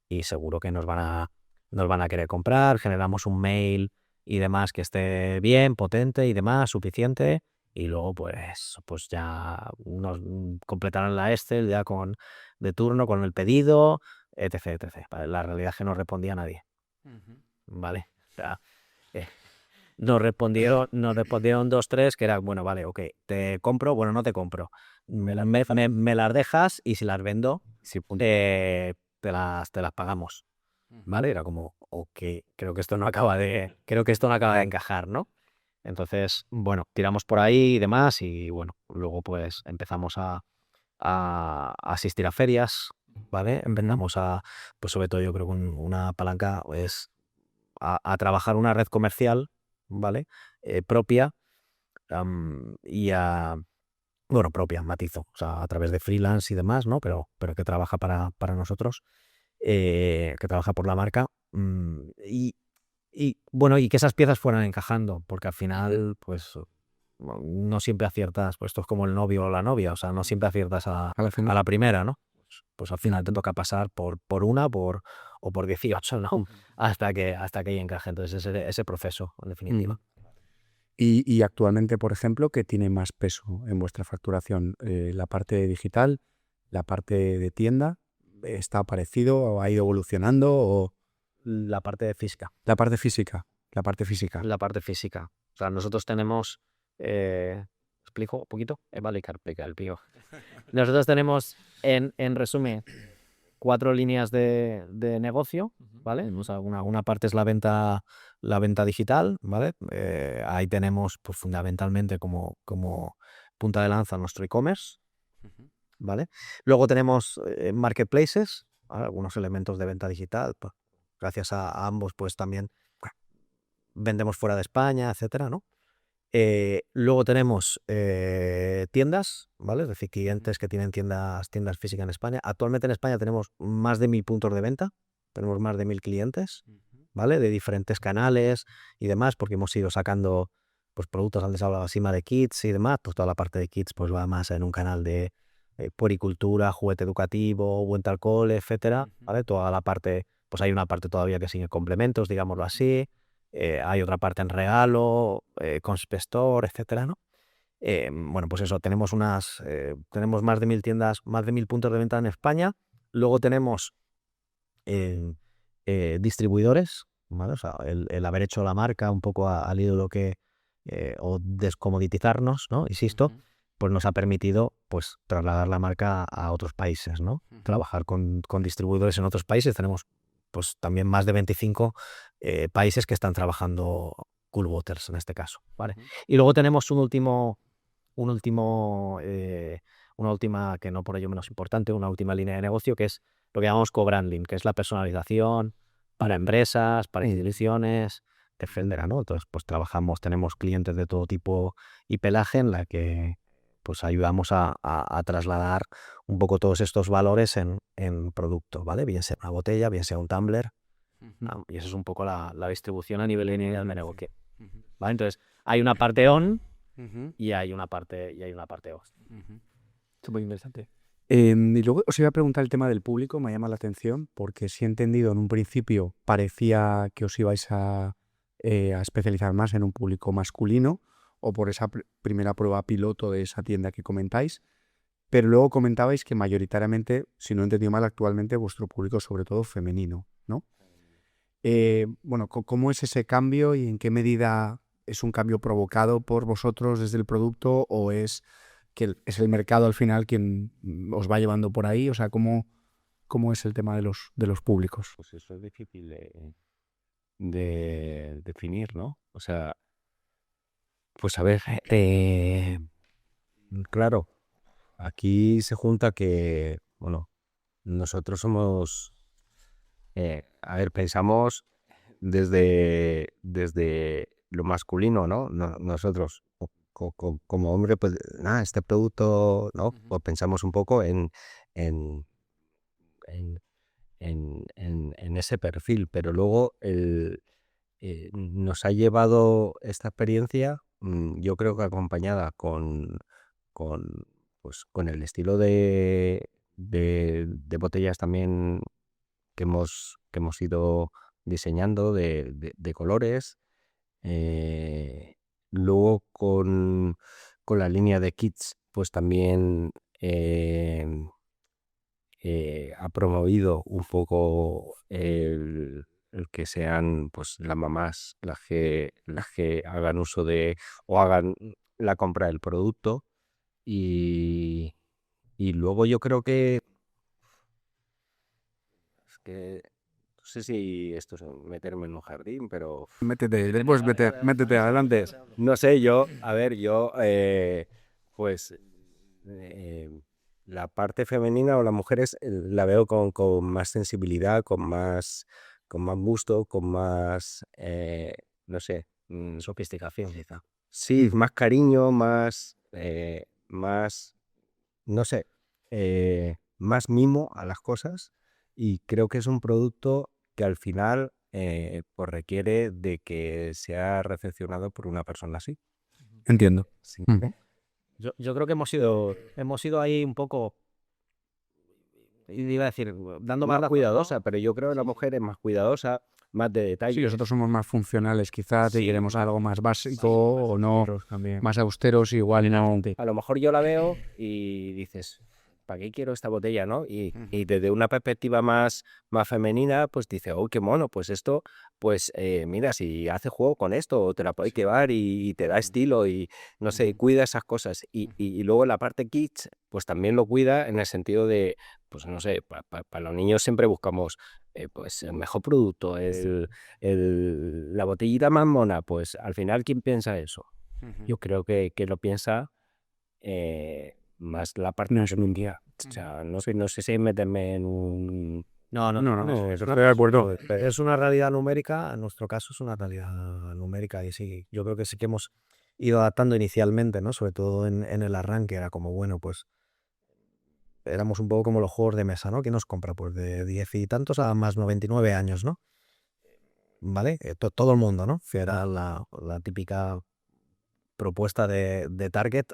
y seguro que nos van a querer comprar, generamos un mail y demás que esté bien, potente y demás, suficiente, y luego pues ya nos completarán la Excel ya de turno con el pedido, etc, etc. Vale, la realidad es que no respondía nadie, ¿vale? O sea, nos respondieron 2, 3 que era, bueno, vale, ok, te compro, bueno, no te compro. Me las dejas y si las vendo, Sí, punto. te las pagamos, ¿vale? Era como, ok, creo que esto no acaba de encajar, ¿no? Entonces, bueno, tiramos por ahí y demás y bueno, luego pues empezamos a asistir a ferias, ¿vale? Empezamos pues sobre todo yo creo que una palanca es a trabajar una red comercial, ¿vale? Propia bueno, propia, matizo, o sea, a través de freelance y demás, ¿no? Pero que trabaja para nosotros, que trabaja por la marca, bueno, y que esas piezas fueran encajando, porque al final, pues, no siempre aciertas, pues esto es como el novio o la novia, o sea, no siempre aciertas a A la final. la primera, ¿no? Pues al final te toca pasar por una o por 18, ¿no? Hasta que encaje. Entonces, ese proceso, en definitiva. Y actualmente, por ejemplo, ¿qué tiene más peso en vuestra facturación? ¿La parte digital, la parte de tienda? ¿Está parecido o ha ido evolucionando? ¿O La parte física. la parte física? La parte física. La parte física. O sea, nosotros tenemos. ¿Explico un poquito? Vale, explica el pío. Nosotros tenemos, en resumen, 4 líneas de negocio, ¿vale? O sea, una parte es la venta digital, ¿vale? Ahí tenemos, pues, fundamentalmente como punta de lanza nuestro e-commerce, ¿vale? Luego tenemos marketplaces, ¿vale? Algunos elementos de venta digital, pues, gracias a ambos, pues también vendemos fuera de España, etcétera, ¿no? Luego tenemos tiendas, ¿vale? Es decir, clientes que tienen tiendas físicas en España. Actualmente en España tenemos más de 1000 puntos de venta, tenemos más de 1000 clientes, ¿vale? De diferentes canales y demás, porque hemos ido sacando, pues, productos, antes hablaba Sima de Kids y demás, pues toda la parte de Kids pues va más en un canal de puericultura, juguete educativo, buen alcohol, etcétera, ¿vale? Toda la parte, pues hay una parte todavía que sigue complementos, digámoslo así. Hay otra parte en regalo, Conspestor, etcétera, ¿no? Bueno, pues eso, tenemos tenemos más de 1000 tiendas, más de 1000 puntos de venta en España. Luego tenemos distribuidores, ¿vale? O sea, el haber hecho la marca un poco al ídolo o descomoditizarnos, ¿no? Insisto, pues nos ha permitido, pues, trasladar la marca a otros países, ¿no? Trabajar con distribuidores en otros países. Tenemos, pues, también más de 25 países que están trabajando Cool Waters en este caso, ¿vale? Y luego tenemos una última, que no por ello menos importante, una última línea de negocio, que es lo que llamamos co-branding, que es la personalización para empresas, para instituciones, etcétera, ¿no? Entonces, pues tenemos clientes de todo tipo y pelaje en la que pues ayudamos a trasladar un poco todos estos valores en producto, ¿vale? Bien sea una botella, bien sea un tumbler, y eso es un poco la distribución a nivel lineal de negocio, ¿vale? Entonces, hay una parte on y hay una parte off. Súper interesante. Y luego os iba a preguntar el tema del público, me llama la atención, porque si he entendido en un principio parecía que os ibais a especializar más en un público masculino o por esa primera prueba piloto de esa tienda que comentáis, pero luego comentabais que mayoritariamente, si no he entendido mal, actualmente vuestro público es sobre todo femenino, ¿no? Bueno, ¿cómo es ese cambio y en qué medida es un cambio provocado por vosotros desde el producto o es que es el mercado al final quien os va llevando por ahí? O sea, ¿cómo es el tema de los públicos? Pues eso es difícil de definir, ¿no? O sea, pues a ver, claro, aquí se junta que, bueno, nosotros somos, a ver, pensamos desde lo masculino, ¿no? Nosotros como hombre, pues nada, este producto, ¿no? Pues pensamos un poco en, en, en ese perfil, pero luego nos ha llevado esta experiencia, yo creo que acompañada con, pues, con el estilo de botellas también que hemos ido diseñando de colores. Luego con la línea de kits, pues también ha promovido un poco el que sean pues las mamás las que hagan uso de o hagan la compra del producto. Y luego yo creo que es que no sé si esto es meterme en un jardín, pero Métete, después métete adelante. no sé, pues eh, la parte femenina o las mujeres la veo con más sensibilidad, con más gusto, con más, no sé, Sofisticación, quizá. sí, más cariño, más, no sé, más mimo a las cosas, y creo que es un producto que al final pues requiere de que sea recepcionado por una persona así. Entiendo. Sí. Yo creo que hemos ido ahí un poco, iba a decir, dando más Más razón, cuidadosa, ¿no? pero yo creo que la mujer es más cuidadosa, más de Sí, detalle. nosotros somos más funcionales, quizás, y Sí, queremos algo más básico o no, Nosotros también. más austeros, igual y no. A lo mejor yo la veo y dices, ¿para qué quiero esta botella, no? Y desde una perspectiva más femenina, pues dice, oh, qué mono, pues esto, pues mira, si hace juego con esto, o te la puedes llevar y te da estilo y no sé, cuida esas cosas. Y luego la parte kids, pues también lo cuida en el sentido de, pues no sé, para los niños siempre buscamos pues el mejor producto, la botellita más mona, pues al final, ¿quién piensa eso? Yo creo que lo piensa más la parte No, femenina. O sea, no sé si meterme en un... No, No, estoy de acuerdo. es una realidad numérica, en nuestro caso es una realidad numérica y sí, yo creo que sí que hemos ido adaptando inicialmente, ¿no? Sobre todo en el arranque, era como, bueno, pues éramos un poco como los juegos de mesa, ¿no? ¿Quién nos compra? Pues de 10 y tantos a más 99 años, ¿no? ¿Vale? Todo el mundo, ¿no? Que era la típica propuesta de target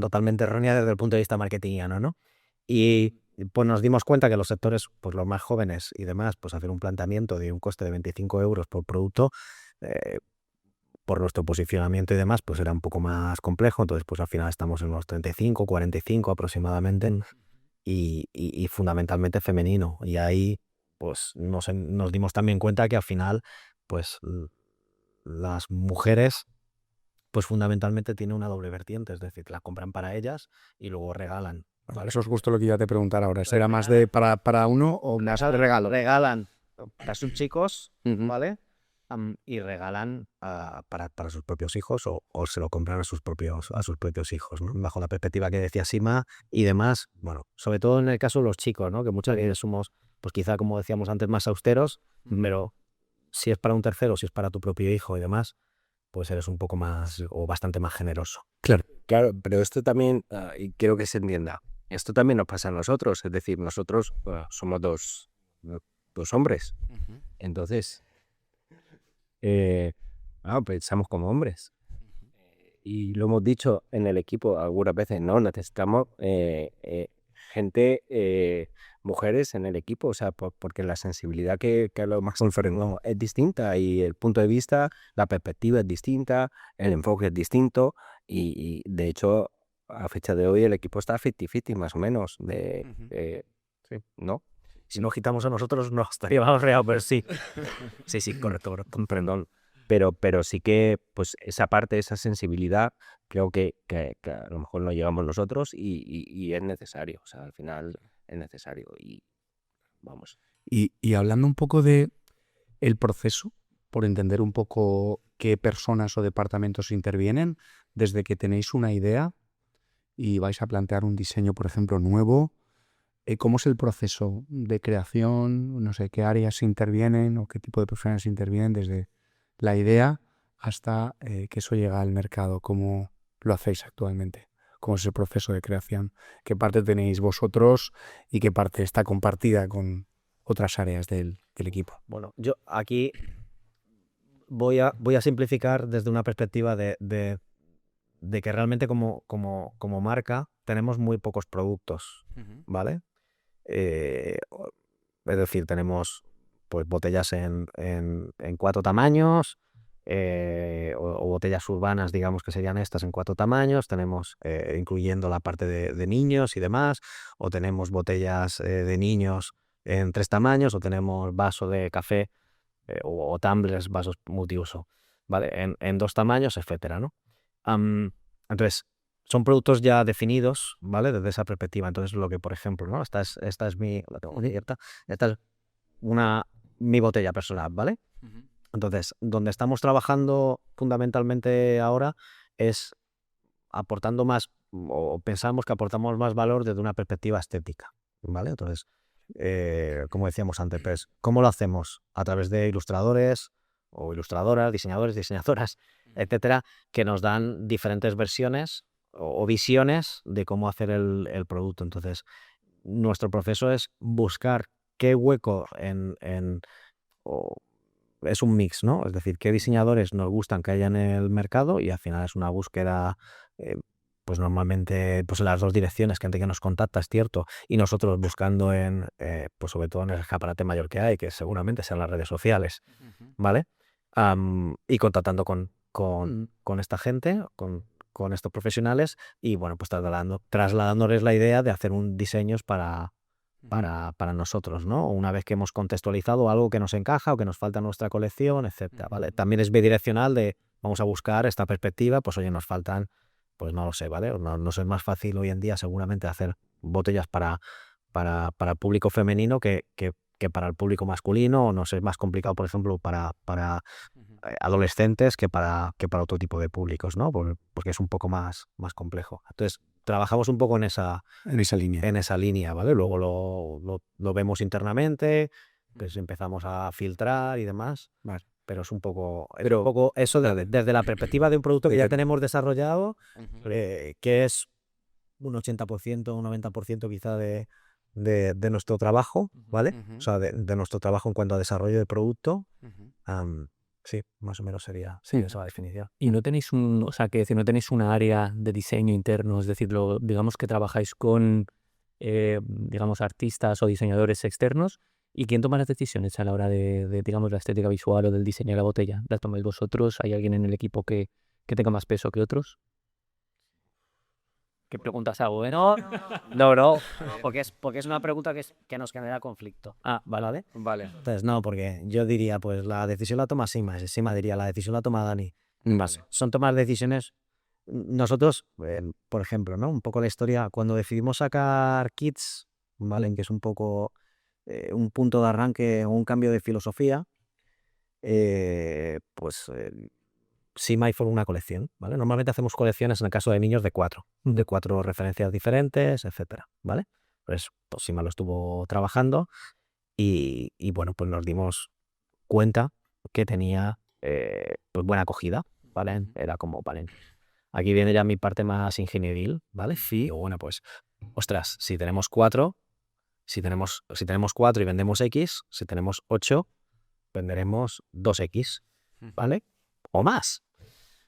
totalmente errónea desde el punto de vista marketingiano, ¿no? Y pues nos dimos cuenta que los sectores, pues los más jóvenes y demás, pues hacer un planteamiento de un coste de 25 euros por producto, por nuestro posicionamiento y demás, pues era un poco más complejo. Entonces, pues al final estamos en unos 35, 45 aproximadamente y fundamentalmente femenino. Y ahí, pues nos dimos también cuenta que al final, pues las mujeres pues fundamentalmente tiene una doble vertiente, es decir, la compran para ellas y luego regalan. Vale, eso es justo lo que iba a te preguntar ahora. ¿Será más de para uno o más de regalo? Regalan para sus chicos, Ujú. ¿vale? Y regalan para sus propios hijos o se lo compran a sus propios hijos, ¿no? Bajo la perspectiva que decía Sima y demás, bueno, sobre todo en el caso de los chicos, ¿no? Que muchas veces somos, pues quizá como decíamos antes, más austeros, pero si es para un tercero, si es para tu propio hijo y demás, pues eres un poco más o bastante más generoso. Claro, pero esto también, y quiero que se entienda, esto también nos pasa a nosotros, es decir, nosotros somos dos hombres, entonces pensamos como hombres. Y lo hemos dicho en el equipo algunas veces, ¿no? Necesitamos gente, mujeres en el equipo, o sea, porque la sensibilidad que a lo más no, es distinta y el punto de vista, la perspectiva es distinta, el enfoque es distinto y de hecho, a fecha de hoy el equipo está 50-50 más o menos, sí, ¿no? Si nos quitamos a nosotros, nos estaríamos real, pero sí. Sí, correcto. Perdón. Pero sí que pues esa parte, esa sensibilidad, creo que a lo mejor no llevamos nosotros y es necesario. O sea, al final es necesario y vamos. Y hablando un poco de el proceso, por entender un poco qué personas o departamentos intervienen desde que tenéis una idea y vais a plantear un diseño, por ejemplo, nuevo. ¿Cómo es el proceso de creación? No sé, qué áreas intervienen o qué tipo de profesionales intervienen desde la idea hasta que eso llega al mercado. ¿Cómo lo hacéis actualmente? ¿Cómo es el proceso de creación? ¿Qué parte tenéis vosotros y qué parte está compartida con otras áreas del equipo? Bueno, yo aquí voy a simplificar desde una perspectiva de que realmente como marca tenemos muy pocos productos, ¿vale? Es decir, tenemos pues botellas en 4 tamaños, o botellas urbanas, digamos que serían estas en 4 tamaños, tenemos incluyendo la parte de niños y demás, o tenemos botellas de niños en 3 tamaños, o tenemos vaso de café o tumblers, vasos multiuso, ¿vale? En 2 tamaños, etcétera, ¿no? Entonces, son productos ya definidos, ¿vale? Desde esa perspectiva. Entonces, lo que, por ejemplo, ¿no? Esta es mi, la tengo abierta, esta es mi botella personal, ¿vale? Entonces, donde estamos trabajando fundamentalmente ahora es aportando más, o pensamos que aportamos más valor desde una perspectiva estética, ¿vale? Entonces, como decíamos antes, pues, ¿cómo lo hacemos? A través de ilustradores o ilustradoras, diseñadores, diseñadoras, etcétera, que nos dan diferentes versiones o visiones de cómo hacer el producto. Entonces, nuestro proceso es buscar qué hueco es un mix, ¿no? Es decir, qué diseñadores nos gustan que haya en el mercado, y al final es una búsqueda, pues normalmente pues en las 2 direcciones, gente que nos contacta, es cierto, y nosotros buscando pues sobre todo en el escaparate mayor que hay, que seguramente sean las redes sociales, ¿vale? Y contactando con esta gente, con estos profesionales, y bueno, pues trasladándoles la idea de hacer un diseños para nosotros, ¿no? Una vez que hemos contextualizado algo que nos encaja o que nos falta en nuestra colección, etcétera, ¿vale? También es bidireccional de vamos a buscar esta perspectiva, pues oye, nos faltan, pues no lo sé, ¿vale? Nos es más fácil hoy en día seguramente hacer botellas para el público femenino que para el público masculino, o nos es más complicado, por ejemplo, para adolescentes que para otro tipo de públicos, ¿no? Porque es un poco más complejo. Entonces, trabajamos un poco en esa línea, ¿vale? Luego lo vemos internamente, pues empezamos a filtrar y demás, Vale. pero es un poco eso desde la perspectiva de un producto que ya tenemos desarrollado, que es un 80%, un 90% quizá de nuestro trabajo, ¿vale? O sea, de nuestro trabajo en cuanto a desarrollo de producto. Sí, más o menos sería esa la definición. Y no tenéis o sea, que decir, no tenéis una área de diseño interno, es decir, digamos que trabajáis con, digamos, artistas o diseñadores externos, ¿y quién toma las decisiones a la hora de, digamos, la estética visual o del diseño de la botella? ¿Las tomáis vosotros? ¿Hay alguien en el equipo que tenga más peso que otros? ¿Qué preguntas hago, eh? No, porque es una pregunta que nos genera conflicto. ¿Vale? Vale. Entonces, no, porque yo diría, pues la decisión la toma Sima, Sima diría, la decisión la toma Dani. Vale. Son tomar decisiones. Nosotros, por ejemplo, ¿no? Un poco la historia, cuando decidimos sacar Kids, ¿vale? Que es un poco un punto de arranque o un cambio de filosofía, pues Sima hizo una colección, ¿vale? Normalmente hacemos colecciones en el caso de niños de 4 referencias diferentes, etcétera, ¿vale? Pues Sima lo estuvo trabajando y bueno, pues nos dimos cuenta que tenía pues buena acogida, ¿vale? Era como, vale, aquí viene ya mi parte más ingenieril, ¿vale? Sí. Y bueno, pues, ostras, si tenemos 4 y vendemos X, si tenemos 8, venderemos 2X, ¿vale? O más.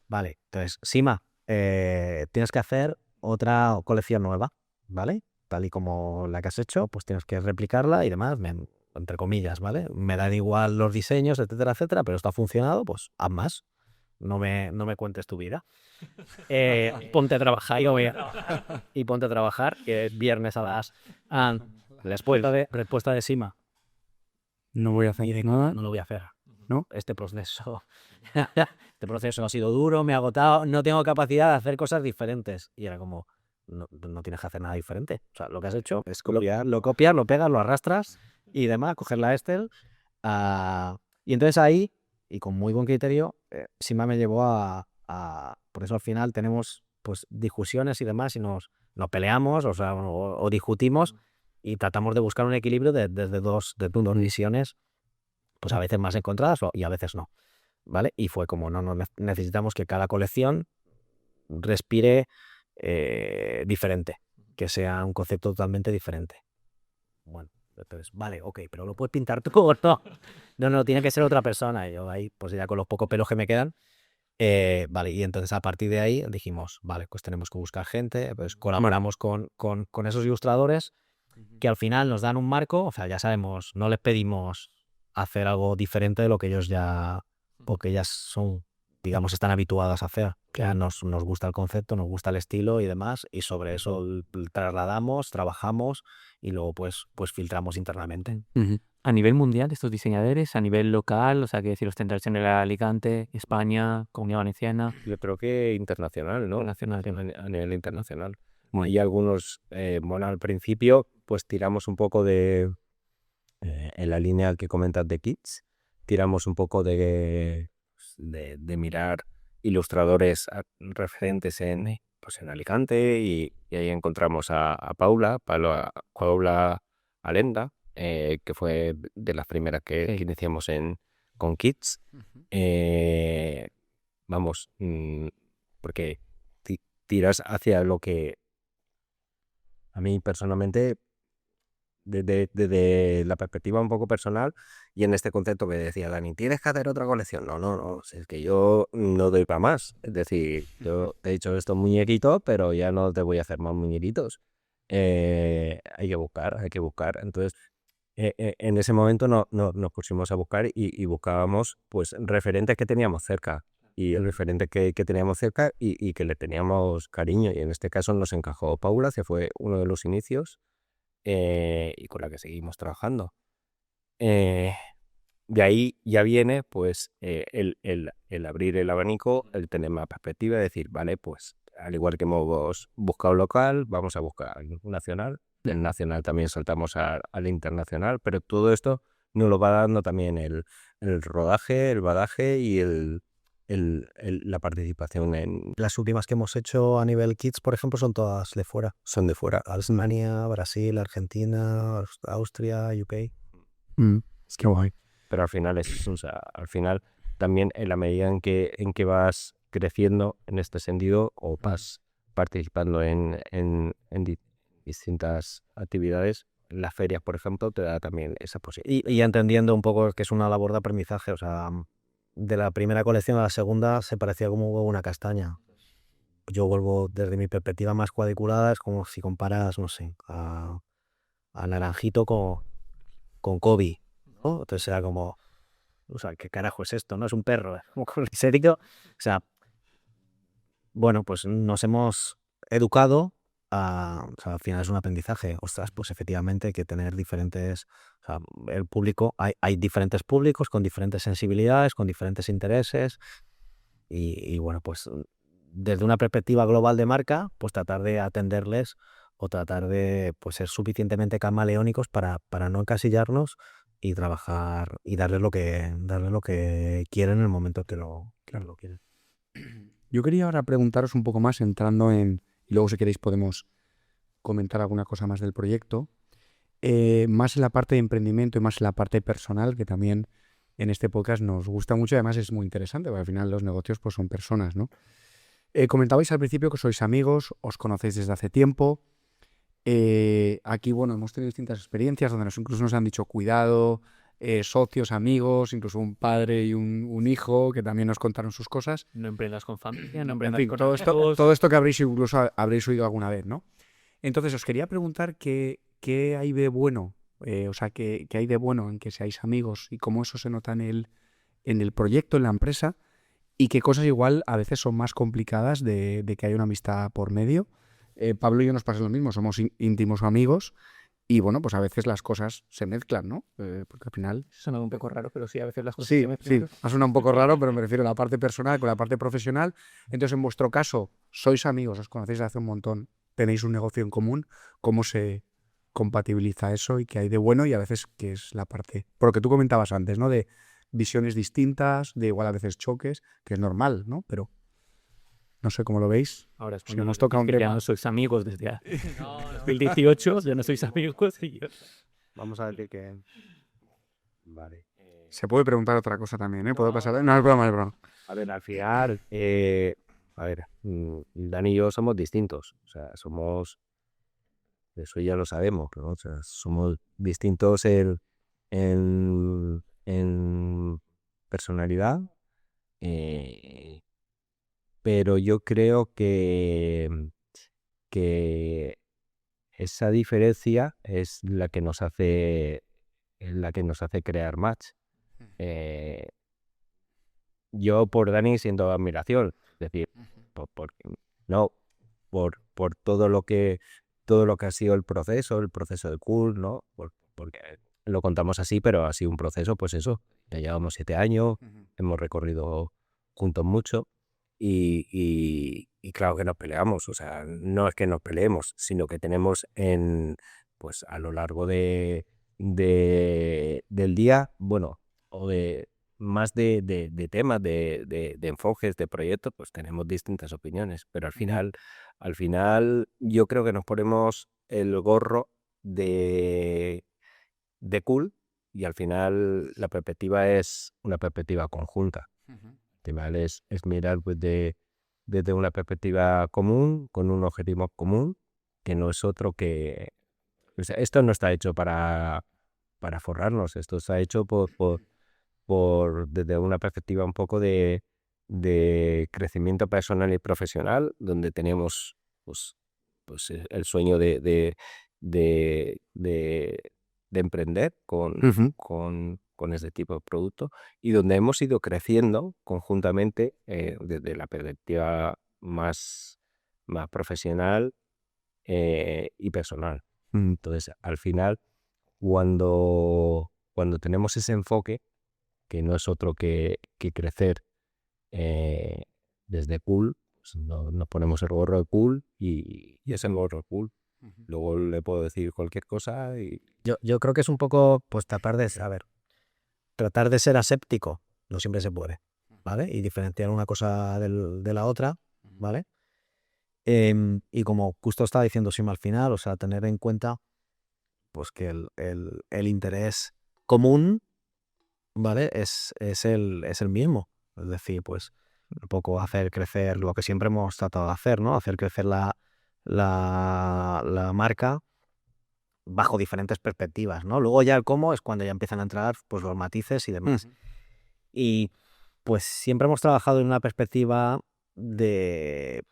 Vale, entonces, Sima, tienes que hacer otra colección nueva, ¿vale? Tal y como la que has hecho, pues tienes que replicarla y demás, entre comillas, ¿vale? Me dan igual los diseños, etcétera, etcétera, pero esto ha funcionado, pues haz más. No me cuentes tu vida. Ponte a trabajar y ponte a trabajar, que es viernes a las... respuesta de Sima. No voy a hacer nada. No lo voy a hacer. ¿No? Este proceso ha sido duro, me ha agotado, no tengo capacidad de hacer cosas diferentes. Y era como, no tienes que hacer nada diferente. O sea, lo que has hecho es lo copias, lo pegas, lo arrastras y demás, coger la Excel. Y entonces ahí y con muy buen criterio, Sima me llevó por eso al final tenemos pues discusiones y demás y nos peleamos, o sea, o discutimos y tratamos de buscar un equilibrio desde dos visiones, pues a veces más encontradas y a veces no, ¿vale? Y fue como, no, necesitamos que cada colección respire diferente, que sea un concepto totalmente diferente. Bueno, entonces, vale, ok, pero ¿lo puedes pintar tú o no? No, tiene que ser otra persona. Y yo ahí, pues ya con los pocos pelos que me quedan, vale, y entonces a partir de ahí dijimos, vale, pues tenemos que buscar gente, pues colaboramos con esos ilustradores que al final nos dan un marco, o sea, ya sabemos, no les pedimos hacer algo diferente de lo que ellos ya, porque ellas son, digamos, están habituadas a hacer. Ya nos gusta el concepto, nos gusta el estilo y demás, y sobre eso trasladamos, trabajamos y luego pues filtramos internamente. A nivel mundial, estos diseñadores, a nivel local, o sea, que decir, los tendrás en el Alicante, España, Comunidad Valenciana, Yo creo que internacional, ¿no? internacional. A nivel internacional. Y algunos, bueno, al principio pues tiramos un poco en la línea que comentas de Kids, tiramos un poco de mirar ilustradores referentes en Alicante y ahí encontramos a Paula Alenda, que fue de las primeras que iniciamos con Kids. Vamos, porque tiras hacia lo que a mí personalmente, desde la perspectiva un poco personal y en este concepto que decía Dani, ¿tienes que hacer otra colección? No, es que yo no doy para más. Es decir, yo te he dicho estos muñequitos, pero ya no te voy a hacer más muñequitos. Hay que buscar. Entonces, en ese momento nos pusimos a buscar y buscábamos pues referentes que teníamos cerca. Y el referente que teníamos cerca y que le teníamos cariño. Y en este caso nos encajó Paula, que fue uno de los inicios y con la que seguimos trabajando. De ahí ya viene pues el abrir el abanico, el tener más perspectiva, decir, vale, pues al igual que hemos buscado local, vamos a buscar nacional. El nacional también saltamos al internacional, pero todo esto nos lo va dando también el rodaje, el badaje y la participación en... Las últimas que hemos hecho a nivel Kids, por ejemplo, son todas de fuera. Son de fuera. Alemania, Brasil, Argentina, Austria, UK. Es que guay. Pero al final al final también en la medida en que vas creciendo en este sentido o vas participando en distintas actividades, las ferias, por ejemplo, te da también esa posibilidad. Y entendiendo un poco que es una labor de aprendizaje, o sea, de la primera colección a la segunda se parecía como una castaña. Yo vuelvo desde mi perspectiva más cuadriculada, es como si comparas, no sé, a Naranjito con Kobe, ¿no? Entonces era como, o sea, ¿qué carajo es esto? ¿No? Es un perro, como con serio. O sea, bueno, pues nos hemos educado o sea, al final es un aprendizaje. Ostras, pues efectivamente hay que tener diferentes, o sea, el público, hay diferentes públicos con diferentes sensibilidades, con diferentes intereses y bueno, pues desde una perspectiva global de marca, pues tratar de atenderles o tratar de pues ser suficientemente camaleónicos para no encasillarnos y trabajar y darles lo que quieren en el momento que lo quieren. Yo quería ahora preguntaros un poco más entrando en, y luego si queréis podemos comentar alguna cosa más del proyecto, más en la parte de emprendimiento y más en la parte personal, que también en este podcast nos gusta mucho y además es muy interesante, porque al final los negocios pues son personas, ¿no? Comentabais al principio que sois amigos, os conocéis desde hace tiempo. Aquí, bueno, hemos tenido distintas experiencias donde incluso nos han dicho cuidado, socios, amigos, incluso un padre y un hijo que también nos contaron sus cosas. No emprendas con familia, no En emprendas fin, con todo esto que incluso habréis oído alguna vez, ¿no? Entonces os quería preguntar qué hay de bueno, o sea, qué hay de bueno en que seáis amigos y cómo eso se nota en el proyecto, en la empresa, y qué cosas igual a veces son más complicadas de que haya una amistad por medio. Pablo y yo nos pasa lo mismo, somos íntimos amigos y bueno, pues a veces las cosas se mezclan, ¿no? Porque al final... Suena un poco raro, pero sí, a veces las cosas Sí, se mezclan. ha sonado un poco raro, pero me refiero a la parte personal con la parte profesional. Entonces, en vuestro caso, sois amigos, os conocéis desde hace un montón, tenéis un negocio en común, ¿cómo se compatibiliza eso y qué hay de bueno y a veces qué es la parte... Por lo que tú comentabas antes, ¿no? De visiones distintas, de igual a veces choques, que es normal, ¿no? Pero no sé cómo lo veis. Ahora es Si cuando nos toca un que ya tema. no sois amigos desde 2018, ya no sois amigos. Vamos a decir que... Vale. Se puede preguntar otra cosa también, ¿eh? ¿Puedo pasar? No, es broma, es broma. A ver, al final, Dani y yo somos distintos. O sea, eso ya lo sabemos, ¿no? O sea, somos distintos en personalidad, pero yo creo que esa diferencia es la que nos hace crear match. Eh, yo por Dani siento admiración, es decir, no, por todo lo que ha sido el proceso de Cool, ¿no? Porque lo contamos así, pero ha sido un proceso, pues eso, ya llevamos 7 años, hemos recorrido juntos mucho y claro que nos peleamos, o sea, no es que nos peleemos, sino que tenemos pues a lo largo del día, bueno, o de más de temas, de enfoques, de proyectos, pues tenemos distintas opiniones, pero al final yo creo que nos ponemos el gorro de Cool y al final la perspectiva es una perspectiva conjunta. Al final es mirar pues desde una perspectiva común, con un objetivo común, que no es otro que... O sea, esto no está hecho para forrarnos, esto está hecho desde una perspectiva un poco de crecimiento personal y profesional, donde tenemos pues el sueño de emprender con este tipo de producto y donde hemos ido creciendo conjuntamente desde la perspectiva más profesional y personal. Entonces, al final, cuando tenemos ese enfoque, que no es otro que crecer desde Cool, pues nos ponemos el gorro de Cool y es el gorro de Cool. Luego le puedo decir cualquier cosa y... Yo creo que es un poco, pues tratar de ser aséptico, no siempre se puede, ¿vale? Y diferenciar una cosa de la otra, ¿vale? Y como justo estaba diciendo Sima al final, o sea, tener en cuenta pues que el interés común, ¿vale? Es el mismo. Es decir, pues un poco hacer crecer lo que siempre hemos tratado de hacer, ¿no? Hacer crecer la marca bajo diferentes perspectivas, ¿no? Luego ya el cómo es cuando ya empiezan a entrar pues los matices y demás. Y pues siempre hemos trabajado en una perspectiva de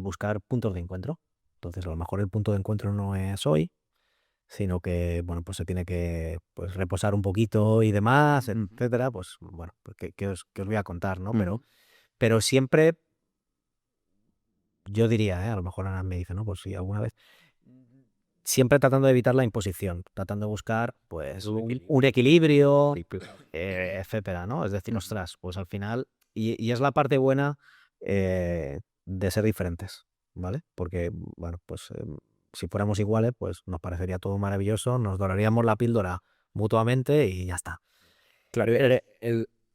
buscar puntos de encuentro. Entonces a lo mejor el punto de encuentro no es hoy, sino que bueno, pues se tiene que pues reposar un poquito y demás, etcétera. Pues bueno, pues ¿qué os voy a contar, ¿no? Pero siempre yo diría, a lo mejor Ana me dice, ¿no? Pues sí, alguna vez. Siempre tratando de evitar la imposición, tratando de buscar pues un equilibrio, etcétera, ¿no? Es decir, ostras, pues al final, y es la parte buena de ser diferentes, ¿vale? Porque, bueno, pues si fuéramos iguales, pues nos parecería todo maravilloso, nos doraríamos la píldora mutuamente y ya está. Claro,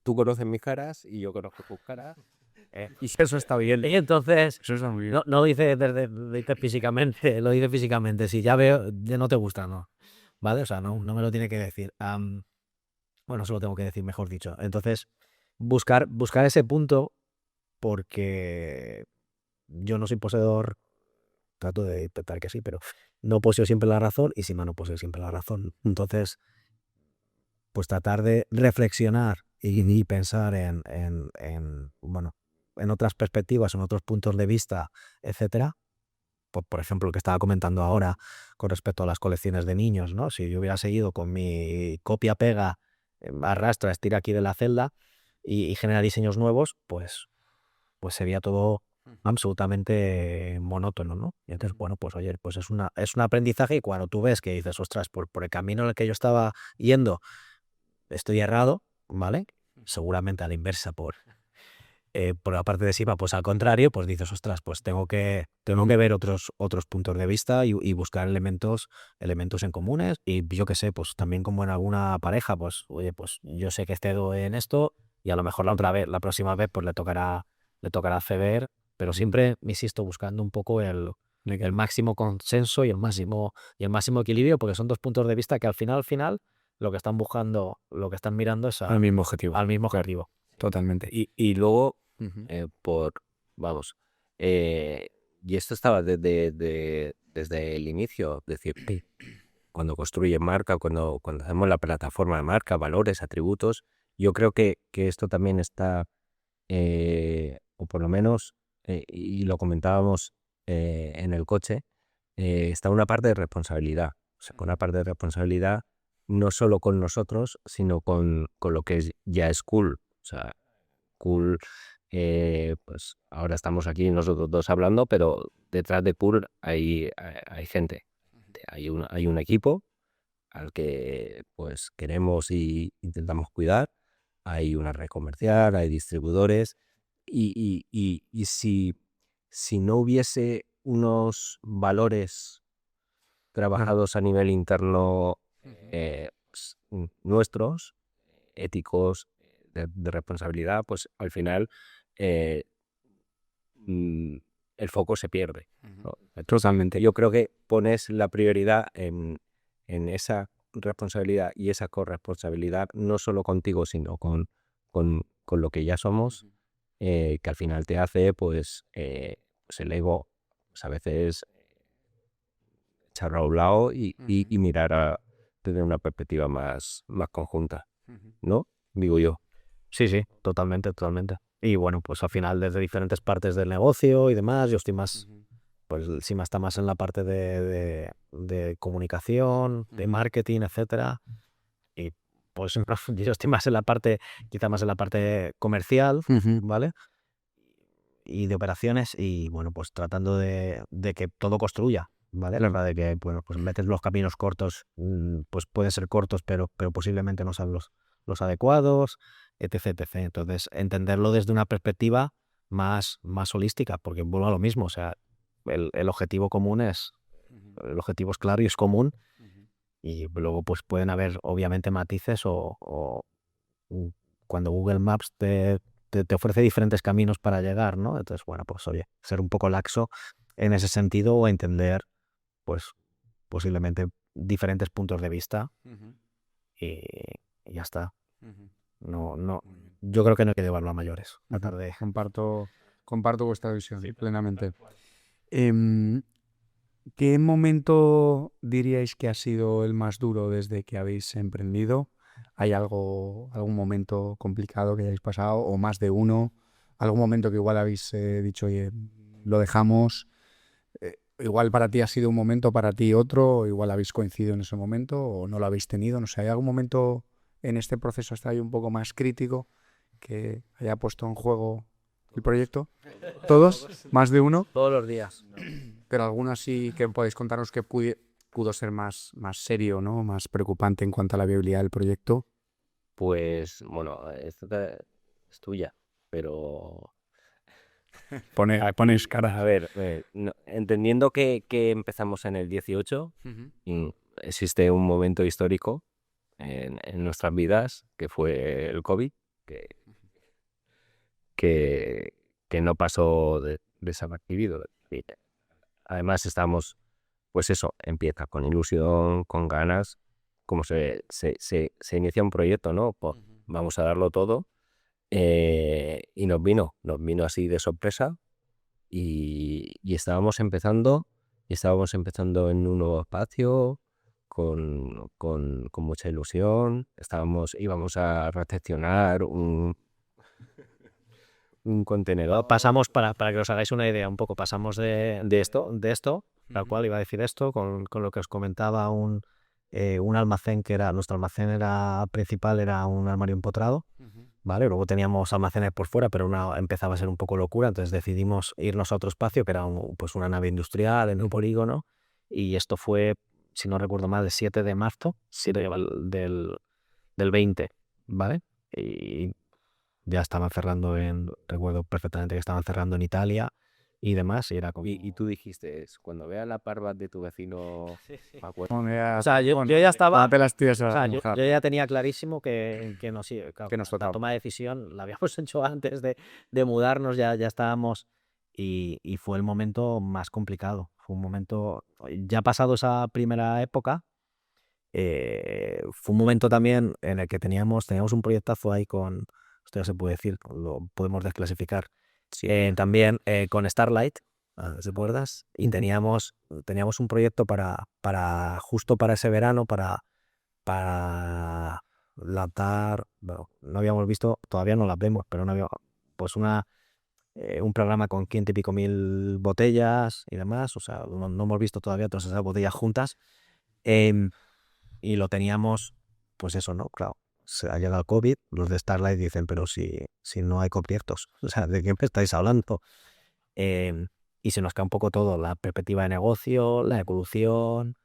tú conoces mis caras y yo conozco tus caras. Y eso está bien. Y entonces, Eso está muy bien. no dice físicamente, lo dice físicamente. Si ya veo, ya no te gusta, ¿no? ¿Vale? O sea, no me lo tiene que decir. Bueno, eso lo tengo que decir, mejor dicho. Entonces, buscar ese punto, porque yo no soy poseedor, trato de intentar que sí, pero no poseo siempre la razón y Sima no posee siempre la razón. Entonces, pues tratar de reflexionar y pensar bueno, en otras perspectivas, en otros puntos de vista, etcétera. Por ejemplo, lo que estaba comentando ahora con respecto a las colecciones de niños, ¿no? Si yo hubiera seguido con mi copia-pega, arrastra, estira aquí de la celda y genera diseños nuevos, pues sería todo absolutamente monótono, ¿no? Y entonces, bueno, pues oye, pues es un aprendizaje y cuando tú ves que dices, ostras, por el camino en el que yo estaba yendo, estoy errado, ¿vale? Seguramente a la inversa Por la parte de SIPA, pues al contrario, pues dices, ostras, pues tengo que ver otros puntos de vista y buscar elementos en comunes. Y yo qué sé, pues también como en alguna pareja, pues oye, pues yo sé que cedo en esto y a lo mejor la próxima vez, pues le tocará ceder, pero siempre, insisto, buscando un poco el máximo consenso y el máximo equilibrio, porque son dos puntos de vista que al final, lo que están buscando, lo que están mirando es Al mismo objetivo. al mismo objetivo. Totalmente. Y luego, Ujú. vamos, y esto estaba desde el inicio, es decir, cuando construyen marca, cuando hacemos la plataforma de marca, valores, atributos, yo creo que esto también está, o por lo menos, y lo comentábamos en el coche, está una parte de responsabilidad. O sea, una parte de responsabilidad no solo con nosotros, sino con lo que ya es cool. O sea, cool, pues ahora estamos aquí nosotros dos hablando, pero detrás de cool hay gente. Hay un equipo al que pues queremos y intentamos cuidar. Hay una red comercial, hay distribuidores y si no hubiese unos valores trabajados a nivel interno nuestros, éticos, de responsabilidad, pues al final eh, el foco se pierde, ¿no? Totalmente. Yo creo que pones la prioridad en esa responsabilidad y esa corresponsabilidad, no solo contigo, sino con lo que ya somos, que al final te hace, pues el ego, pues a veces echarlo a un lado y mirar desde una perspectiva más conjunta, ¿no? Digo yo. Sí, totalmente. Y bueno, pues al final desde diferentes partes del negocio y demás, yo estoy más, pues Sima está más en la parte de comunicación, de marketing, etcétera. Y pues yo estoy más en la parte, quizá más en la parte comercial, ¿vale? Y de operaciones y bueno, pues tratando de que todo construya, ¿vale? La verdad de que, bueno, pues metes los caminos cortos, pues pueden ser cortos, pero posiblemente no sean los adecuados, etc. Entonces, entenderlo desde una perspectiva más holística, porque vuelvo a lo mismo, o sea, el objetivo común el objetivo es claro y es común, y luego pues pueden haber obviamente matices o cuando Google Maps te ofrece diferentes caminos para llegar, ¿no? Entonces, bueno, pues oye, ser un poco laxo en ese sentido o entender, pues, posiblemente diferentes puntos de vista y ya está. No, yo creo que no hay que llevarlo a mayores. Tratar de... Comparto vuestra visión plenamente. ¿Qué momento diríais que ha sido el más duro desde que habéis emprendido? ¿Hay algún momento complicado que hayáis pasado o más de uno? ¿Algún momento que igual habéis dicho, oye, lo dejamos? Igual para ti ha sido un momento, para ti otro, o igual habéis coincidido en ese momento o no lo habéis tenido. No sé, ¿hay algún momento en este proceso hasta ahí un poco más crítico que haya puesto en juego el proyecto? ¿Todos? ¿Más de uno? Todos los días. Pero alguno así que podéis contarnos que pudo ser más serio, ¿no? Más preocupante en cuanto a la viabilidad del proyecto. Pues bueno, esta es tuya, pero Pones cara. a ver, entendiendo que empezamos en el 18, existe un momento histórico en nuestras vidas que fue el COVID, que no pasó desapercibido. Y además estamos, pues eso, empieza con ilusión, con ganas, como se inicia un proyecto, ¿no? Pues vamos a darlo todo. Y nos vino así de sorpresa y estábamos empezando en un nuevo espacio con mucha ilusión. Íbamos a recepcionar un contenedor. Pasamos, para que os hagáis una idea un poco, pasamos de esto, tal cual iba a decir esto, con lo que os comentaba, un almacén que era, nuestro almacén principal era un armario empotrado, ¿vale? Luego teníamos almacenes por fuera, pero empezaba a ser un poco locura, entonces decidimos irnos a otro espacio que era pues una nave industrial en un polígono, y esto fue, si no recuerdo mal, el 7 de marzo del 20, ¿vale? Y ya estaban cerrando recuerdo perfectamente que estaban cerrando en Italia y demás, y era como... Y tú dijiste, cuando veas las barbas de tu vecino, me acuerdo. O sea, yo ya estaba... Párate las tías O a sea, la yo mujer. ya tenía clarísimo que nos iba, claro, Que nos la tocaba. toma de decisión la habíamos hecho antes de mudarnos, ya estábamos, y fue el momento más complicado. Fue un momento, ya pasado esa primera época, fue un momento también en el que teníamos un proyectazo ahí con, esto ya se puede decir, lo podemos desclasificar, también con Starlight, ¿se acuerdas? Y teníamos un proyecto justo para ese verano, para lanzar, bueno, no habíamos visto, todavía no las vemos, pero no había, pues un programa con 500 y pico mil botellas y demás, o sea, no hemos visto todavía todas esas botellas juntas, em, y lo teníamos, pues eso, ¿no? Claro, se ha llegado el COVID, los de Starlight dicen, pero si no hay conciertos, o sea, ¿de qué me estáis hablando? Em, y se nos cae un poco todo, la perspectiva de negocio, la evolución,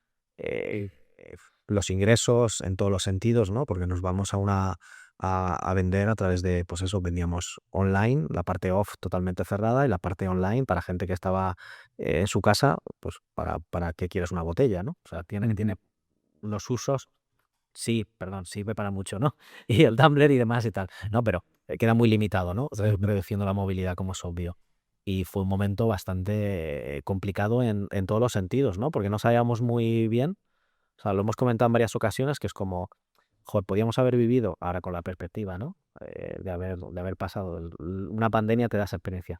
los ingresos en todos los sentidos, ¿no? Porque nos vamos a vender a través de, pues eso, vendíamos online, la parte off totalmente cerrada y la parte online para gente que estaba en su casa, pues para qué quieres una botella, ¿no? O sea, tiene los usos, sí, perdón, sirve para mucho, ¿no? Y el Tumblr y demás y tal. No, pero queda muy limitado, ¿no? Reduciendo la movilidad, como es obvio. Y fue un momento bastante complicado en todos los sentidos, ¿no? Porque no sabíamos muy bien, o sea, lo hemos comentado en varias ocasiones, que es como, joder, podíamos haber vivido, ahora con la perspectiva, ¿no? De haber pasado, una pandemia te da esa experiencia.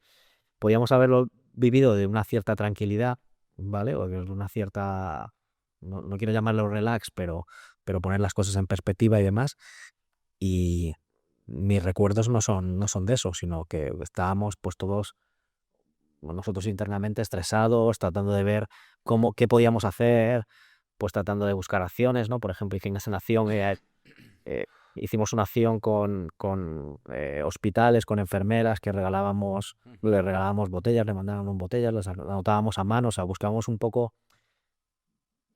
Podíamos haberlo vivido de una cierta tranquilidad, ¿vale? O de una cierta, no quiero llamarlo relax, pero poner las cosas en perspectiva y demás. Y mis recuerdos no son de eso, sino que estábamos pues todos, nosotros internamente estresados, tratando de ver qué podíamos hacer, pues tratando de buscar acciones, ¿no? Por ejemplo, hicimos una acción, hicimos una acción con hospitales, con enfermeras que le regalábamos botellas, le mandábamos botellas, las anotábamos a mano, o sea, buscábamos un poco.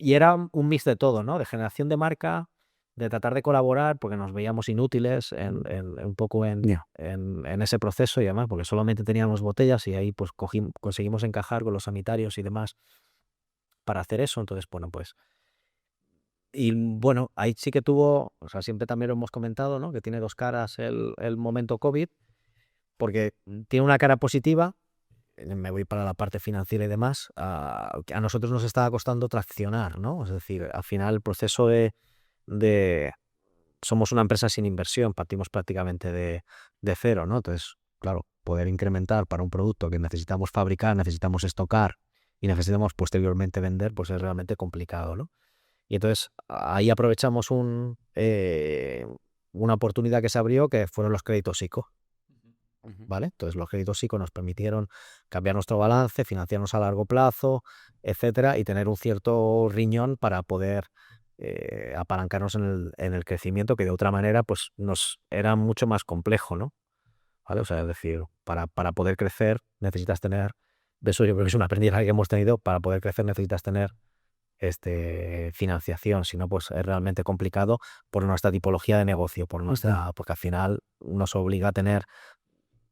Y era un mix de todo, ¿no? De generación de marca, de tratar de colaborar, porque nos veíamos inútiles un poco Ya. en ese proceso y demás, porque solamente teníamos botellas y ahí pues conseguimos encajar con los sanitarios y demás para hacer eso. Entonces, bueno, pues... Y bueno, ahí sí que tuvo, o sea, siempre también lo hemos comentado, ¿no? Que tiene dos caras el momento COVID, porque tiene una cara positiva, me voy para la parte financiera y demás, que a nosotros nos estaba costando traccionar, ¿no? Es decir, al final el proceso de somos una empresa sin inversión, partimos prácticamente de cero, ¿no? Entonces, claro, poder incrementar para un producto que necesitamos fabricar, necesitamos estocar y necesitamos posteriormente vender, pues es realmente complicado, ¿no? Y entonces ahí aprovechamos una oportunidad que se abrió, que fueron los créditos ICO, ¿vale? Entonces los créditos ICO nos permitieron cambiar nuestro balance, financiarnos a largo plazo, etcétera, y tener un cierto riñón para poder apalancarnos en el crecimiento, que de otra manera pues nos era mucho más complejo, ¿no? ¿Vale? O sea, es decir, para poder crecer necesitas tener, de eso yo creo que es un aprendizaje que hemos tenido, para poder crecer necesitas tener financiación, si no pues es realmente complicado por nuestra tipología de negocio, porque al final nos obliga a tener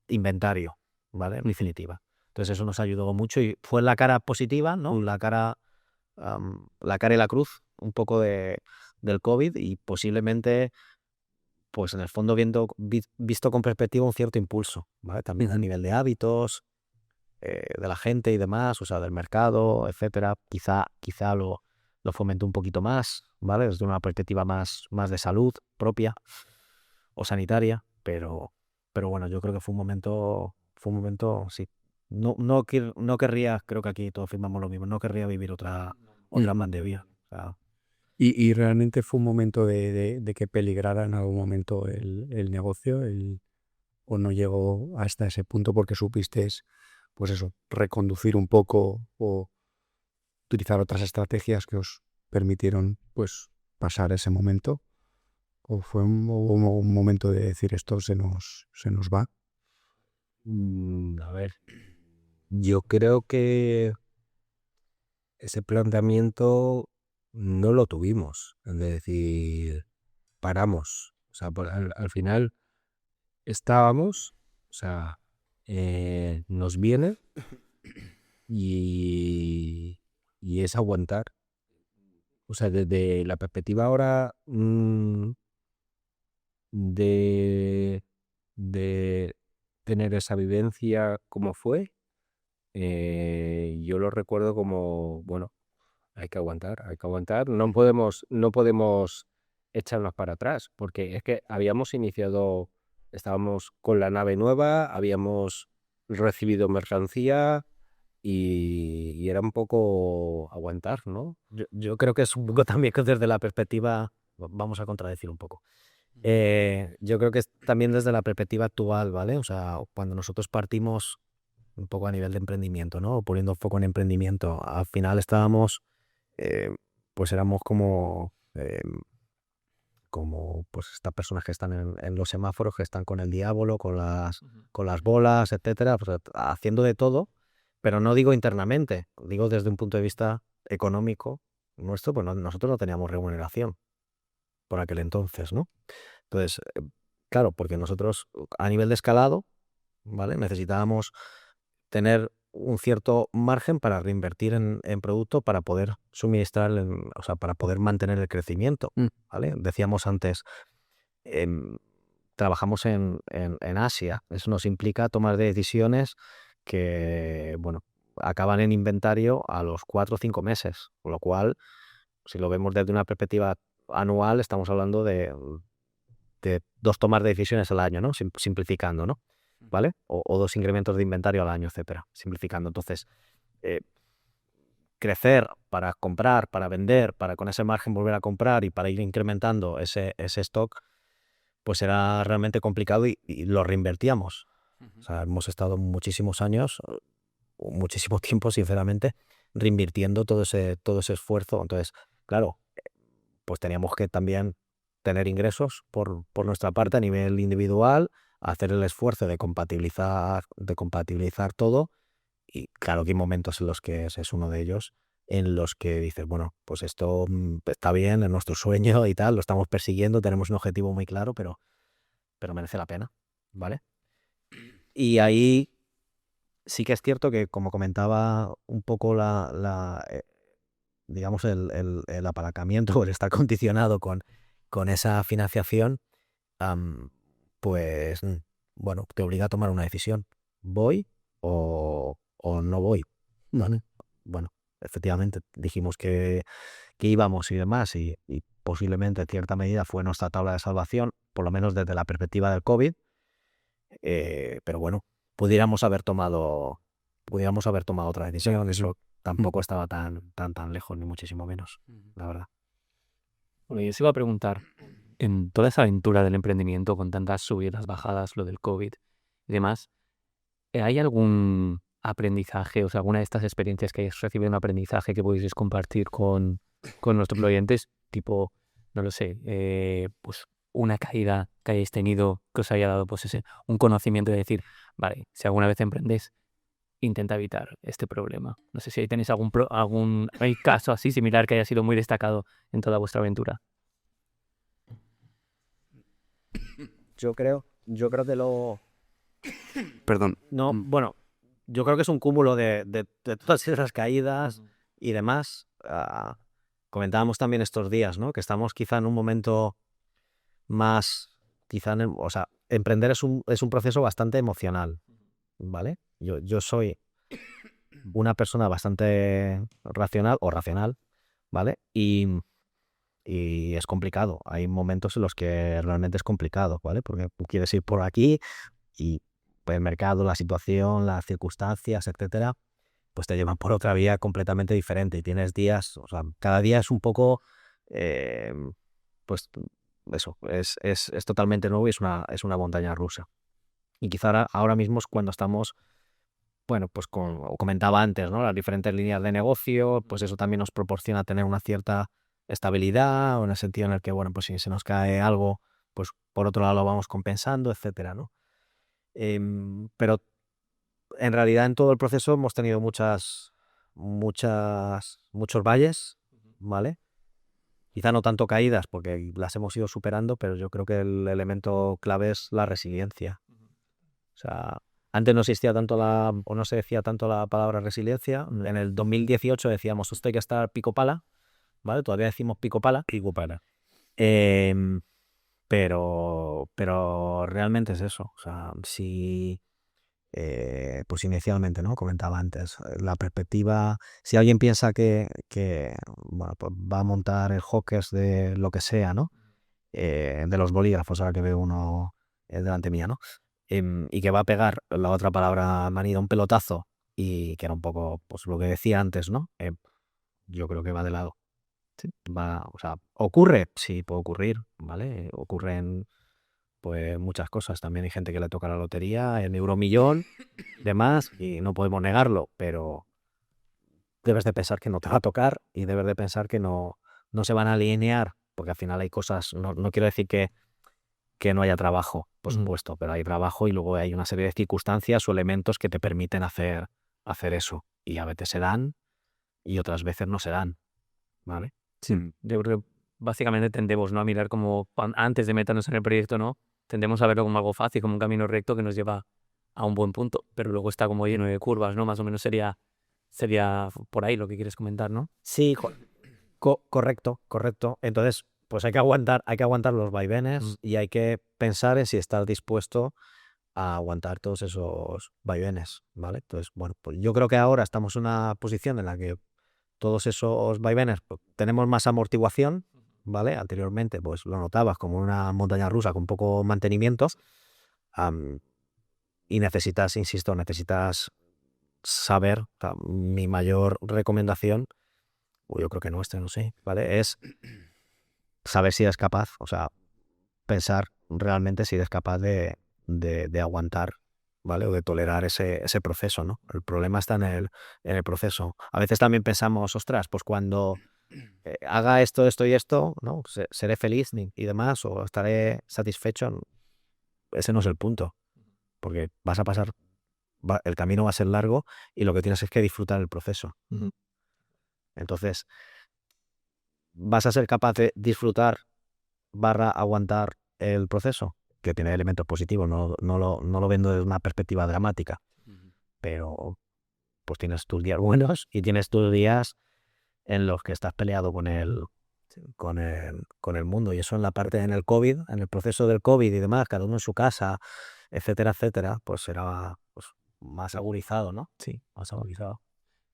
inventario, ¿vale? En definitiva. Entonces eso nos ayudó mucho y fue la cara positiva, ¿no? La cara y la cruz un poco del COVID, y posiblemente, pues en el fondo visto con perspectiva, un cierto impulso, ¿vale? También a nivel de hábitos, de la gente y demás, o sea, del mercado, etcétera. Quizá lo fomentó un poquito más, ¿vale? Desde una perspectiva más de salud propia o sanitaria, pero bueno, yo creo que fue un momento, sí. No querría, creo que aquí todos firmamos lo mismo, no querría vivir otra pandemia. O sea, Y realmente fue un momento de que peligrara en algún momento el negocio, o no llegó hasta ese punto porque supiste, pues eso, reconducir un poco o utilizar otras estrategias que os permitieron pues pasar ese momento, o fue un momento de decir esto se nos va. A ver, yo creo que ese planteamiento no lo tuvimos, es decir, paramos. O sea, al final estábamos, o sea, nos viene y es aguantar. O sea, desde la perspectiva ahora de, de tener esa vivencia como fue, yo lo recuerdo como, bueno, hay que aguantar, no podemos echarnos para atrás, porque es que habíamos iniciado, estábamos con la nave nueva, habíamos recibido mercancía y era un poco aguantar, ¿no? Yo creo que es un poco también que desde la perspectiva, vamos a contradecir un poco. Yo creo que es también desde la perspectiva actual, ¿vale? O sea, cuando nosotros partimos un poco a nivel de emprendimiento, ¿no? O poniendo foco en emprendimiento, al final estábamos, eh, pues éramos como pues estas personas que están en los semáforos, que están con el diablo, con las bolas, etcétera, pues, haciendo de todo, pero no digo internamente, digo desde un punto de vista económico nuestro, pues nosotros no teníamos remuneración por aquel entonces, ¿no? Entonces, claro, porque nosotros a nivel de escalado, ¿vale? Necesitábamos tener un cierto margen para reinvertir en producto para poder suministrar, o sea, para poder mantener el crecimiento, ¿vale? Decíamos antes, trabajamos en Asia, eso nos implica tomar decisiones que, bueno, acaban en inventario a los 4 o 5 meses, con lo cual, si lo vemos desde una perspectiva anual, estamos hablando de 2 tomas de decisiones al año, ¿no? Simplificando, ¿no? ¿Vale? O 2 incrementos de inventario al año, etcétera, simplificando. Entonces, eh, crecer para comprar, para vender, para con ese margen volver a comprar y para ir incrementando ese stock, pues era realmente complicado y lo reinvertíamos. O sea, hemos estado muchísimos años, muchísimo tiempo, sinceramente, reinvirtiendo todo ese esfuerzo. Entonces, claro, pues teníamos que también tener ingresos por nuestra parte a nivel individual, hacer el esfuerzo de compatibilizar todo. Y claro que hay momentos en los que ese es uno de ellos, en los que dices, bueno, pues esto está bien, es nuestro sueño y tal, lo estamos persiguiendo, tenemos un objetivo muy claro, pero merece la pena, ¿vale? Y ahí sí que es cierto que, como comentaba un poco digamos, el apalancamiento, el estar condicionado con esa financiación, pues, bueno, te obliga a tomar una decisión. ¿Voy o no voy? ¿Vale? Bueno, efectivamente, dijimos que íbamos y demás, y posiblemente en cierta medida fue nuestra tabla de salvación, por lo menos desde la perspectiva del COVID, pero bueno, pudiéramos haber tomado otra decisión, eso tampoco estaba tan lejos, ni muchísimo menos, la verdad. Bueno, yo os iba a preguntar, en toda esa aventura del emprendimiento, con tantas subidas, bajadas, lo del COVID y demás, ¿hay algún aprendizaje, o sea, alguna de estas experiencias que hayáis recibido un aprendizaje que pudieseis compartir con nuestros oyentes? Tipo, no lo sé, pues una caída que hayáis tenido que os haya dado pues un conocimiento de decir, vale, si alguna vez emprendéis, intenta evitar este problema. No sé si ahí tenéis hay caso así similar que haya sido muy destacado en toda vuestra aventura. Yo creo que Perdón. no, bueno, yo creo que es un cúmulo de todas esas caídas y demás. Comentábamos también estos días, ¿no? Que estamos quizá en un momento más, o sea, emprender es un proceso bastante emocional, ¿vale? Yo soy una persona bastante racional, ¿vale? Y es complicado. Hay momentos en los que realmente es complicado, ¿vale? Porque tú quieres ir por aquí y el mercado, la situación, las circunstancias, etcétera, pues te llevan por otra vía completamente diferente y tienes días, o sea, cada día es un poco, pues eso, es totalmente nuevo y es una montaña rusa. Y quizá ahora mismo es cuando estamos, bueno, pues como comentaba antes, ¿no? Las diferentes líneas de negocio, pues eso también nos proporciona tener una cierta estabilidad, o en el sentido en el que, bueno, pues si se nos cae algo, pues por otro lado lo vamos compensando, etcétera, ¿no? Pero en realidad en todo el proceso hemos tenido muchos valles, ¿vale? quizá no tanto caídas, porque las hemos ido superando, pero yo creo que el elemento clave es la resiliencia. O sea, antes no existía tanto o no se decía tanto la palabra resiliencia. En el 2018 decíamos, esto hay que estar pico pala, ¿vale? Todavía decimos pico pala. Pico para. Pero realmente es eso. O sea, si pues inicialmente, ¿no? Comentaba antes, la perspectiva, si alguien piensa que bueno, pues va a montar el Hawkers de lo que sea, ¿no? De los bolígrafos, ahora que veo uno delante mía, ¿no? Y que va a pegar, la otra palabra manida, un pelotazo, y que era un poco pues lo que decía antes, ¿no? Yo creo que va de lado. O sea, ¿ocurre? Sí, puede ocurrir, ¿vale? Ocurren pues muchas cosas. También hay gente que le toca la lotería, el euromillón, demás, y no podemos negarlo, pero debes de pensar que no te va a tocar y debes de pensar que no se van a alinear, porque al final hay cosas, no quiero decir que no haya trabajo, por supuesto, pero hay trabajo y luego hay una serie de circunstancias o elementos que te permiten hacer eso. Y a veces se dan y otras veces no se dan, ¿vale? Sí, yo creo que básicamente tendemos, ¿no?, a mirar como antes de meternos en el proyecto, ¿no? Tendemos a verlo como algo fácil, como un camino recto que nos lleva a un buen punto, pero luego está como lleno de curvas, ¿no? Más o menos sería por ahí lo que quieres comentar, ¿no? Sí, correcto. Entonces, pues hay que aguantar los vaivenes y hay que pensar en si estás dispuesto a aguantar todos esos vaivenes, ¿vale? Entonces, bueno, pues yo creo que ahora estamos en una posición en la que todos esos vaivenes pues, tenemos más amortiguación, ¿vale? Anteriormente, pues lo notabas como una montaña rusa con poco mantenimiento y necesitas saber, o sea, mi mayor recomendación, o yo creo que nuestra, no sé, ¿vale? Es saber si eres capaz, o sea, pensar realmente si eres capaz de aguantar, ¿vale? O de tolerar ese proceso, ¿no? El problema está en el proceso. A veces también pensamos, ostras, pues cuando haga esto y esto, ¿no? Seré feliz y demás, o estaré satisfecho. Ese no es el punto, porque vas a pasar, el camino va a ser largo y lo que tienes es que disfrutar el proceso. Entonces, vas a ser capaz de disfrutar / aguantar el proceso, que tiene elementos positivos, no lo vendo desde una perspectiva dramática, pero pues tienes tus días buenos y tienes tus días en los que estás peleado con el mundo, y eso en el COVID, en el proceso del COVID y demás, cada uno en su casa, etcétera, pues será pues, más agudizado, ¿no? Sí. Más agudizado.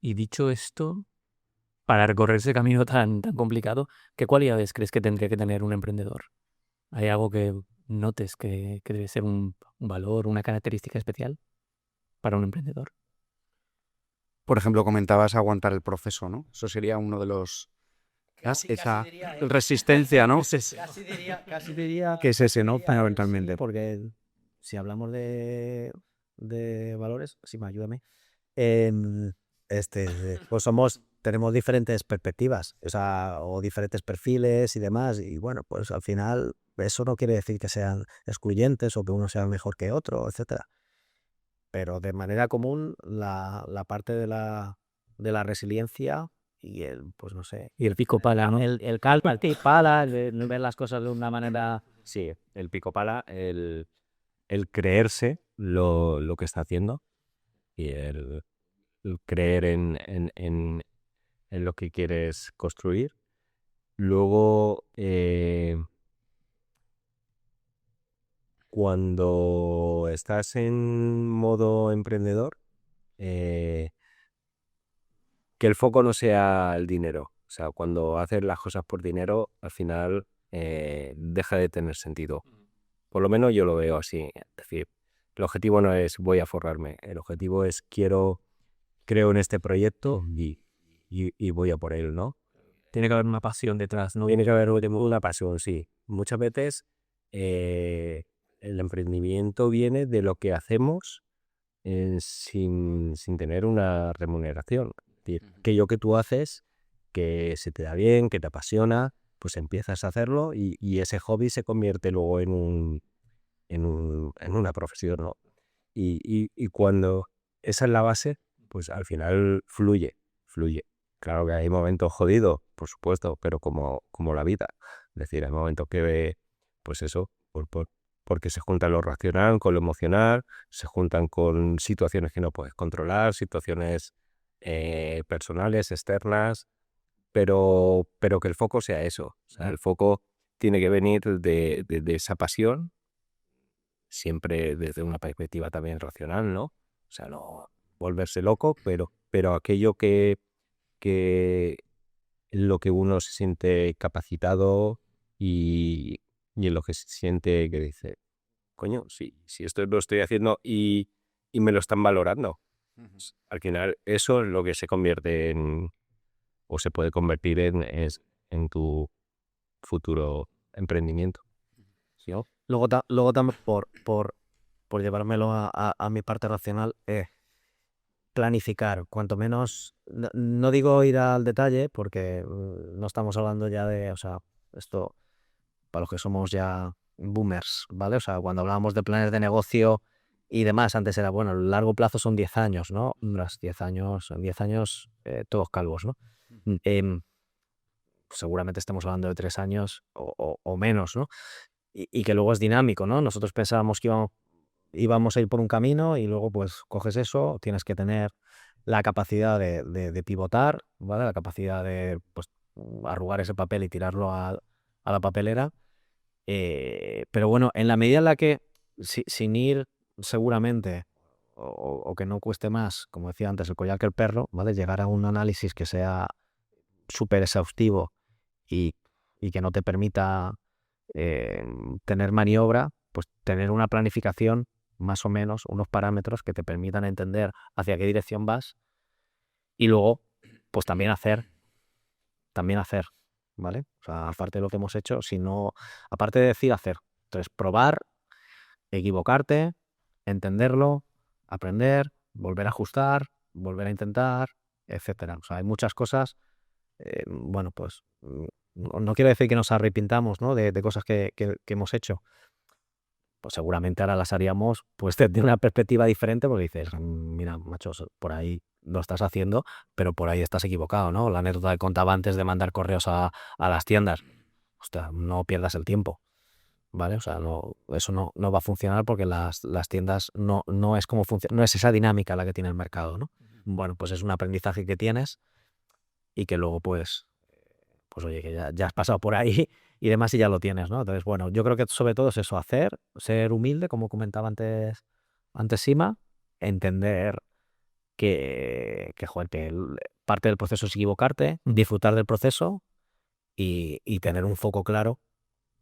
Y dicho esto, para recorrer ese camino tan complicado, ¿qué cualidades crees que tendría que tener un emprendedor? ¿Hay algo que notes que debe ser un valor, una característica especial para un emprendedor? Por ejemplo, comentabas aguantar el proceso, ¿no? Eso sería uno de los... esa resistencia, ¿no? Casi diría Que es ese, ¿no? Fundamentalmente. porque si hablamos de valores, Sima, ayúdame, pues tenemos diferentes perspectivas, o sea, o diferentes perfiles y demás, y bueno, pues al final eso no quiere decir que sean excluyentes o que uno sea mejor que otro, etcétera. Pero de manera común la parte de la resiliencia y pues no sé. Y el pico pala, ¿no? El calma, el pala, el ver las cosas de una manera... Sí, el pico pala, el creerse lo que está haciendo y el creer en lo que quieres construir. Luego, cuando estás en modo emprendedor, que el foco no sea el dinero. O sea, cuando haces las cosas por dinero, al final deja de tener sentido. Por lo menos yo lo veo así. Es decir, el objetivo no es voy a forrarme. El objetivo es creo en este proyecto y voy a por él, ¿no? Tiene que haber una pasión detrás, ¿no? Tiene que haber una pasión, sí. Muchas veces el emprendimiento viene de lo que hacemos sin tener una remuneración. Es decir, aquello que tú haces, que se te da bien, que te apasiona, pues empiezas a hacerlo y ese hobby se convierte luego en una profesión, ¿no? Y cuando esa es la base, pues al final fluye. Claro que hay momentos jodidos, por supuesto, pero como la vida. Es decir, hay momentos que, pues eso, porque se juntan lo racional con lo emocional, se juntan con situaciones que no puedes controlar, situaciones personales, externas, pero que el foco sea eso. O sea, el foco tiene que venir de esa pasión, siempre desde una perspectiva también racional, ¿no? O sea, no volverse loco, pero aquello que en lo que uno se siente capacitado y en lo que se siente que dice, coño, si esto lo estoy haciendo y me lo están valorando, pues, al final eso es lo que se convierte o se puede convertir en tu futuro emprendimiento. ¿Sí, no? Luego también por llevármelo a mi parte racional, planificar, cuanto menos, no digo ir al detalle, porque no estamos hablando ya de, o sea, esto para los que somos ya boomers, ¿vale? O sea, cuando hablábamos de planes de negocio y demás, antes era, bueno, el largo plazo son 10 años, ¿no? Los 10 años, en 10 años todos calvos, ¿no? Seguramente estemos hablando de 3 años o menos, ¿no? Y que luego es dinámico, ¿no? Nosotros pensábamos que íbamos a ir por un camino y luego pues coges eso, tienes que tener la capacidad de pivotar, ¿vale? La capacidad de pues, arrugar ese papel y tirarlo a la papelera. Pero bueno, en la medida en la que, sin ir seguramente, o que no cueste más, como decía antes, el collar que el perro, ¿vale? Llegar a un análisis que sea súper exhaustivo y que no te permita tener maniobra, pues tener una planificación, más o menos, unos parámetros que te permitan entender hacia qué dirección vas y luego, pues también hacer, ¿vale? O sea, aparte de lo que hemos hecho, aparte de decir hacer. Entonces, probar, equivocarte, entenderlo, aprender, volver a ajustar, volver a intentar, etcétera. O sea, hay muchas cosas, bueno, pues no quiero decir que nos arrepintamos, ¿no? de cosas que hemos hecho. Pues seguramente ahora las haríamos pues desde una perspectiva diferente, porque dices, mira, macho, por ahí lo estás haciendo, pero por ahí estás equivocado, ¿no? La anécdota que contaba antes de mandar correos a las tiendas. Hostia, no pierdas el tiempo, ¿vale? O sea, eso no va a funcionar porque las tiendas no es como no es esa dinámica la que tiene el mercado, ¿no? Bueno, pues es un aprendizaje que tienes y que luego pues oye, que ya has pasado por ahí y demás y ya lo tienes, ¿no? Entonces, bueno, yo creo que sobre todo es eso, ser humilde, como comentaba antes Sima, entender joder, que parte del proceso es equivocarte, disfrutar del proceso y tener un foco claro,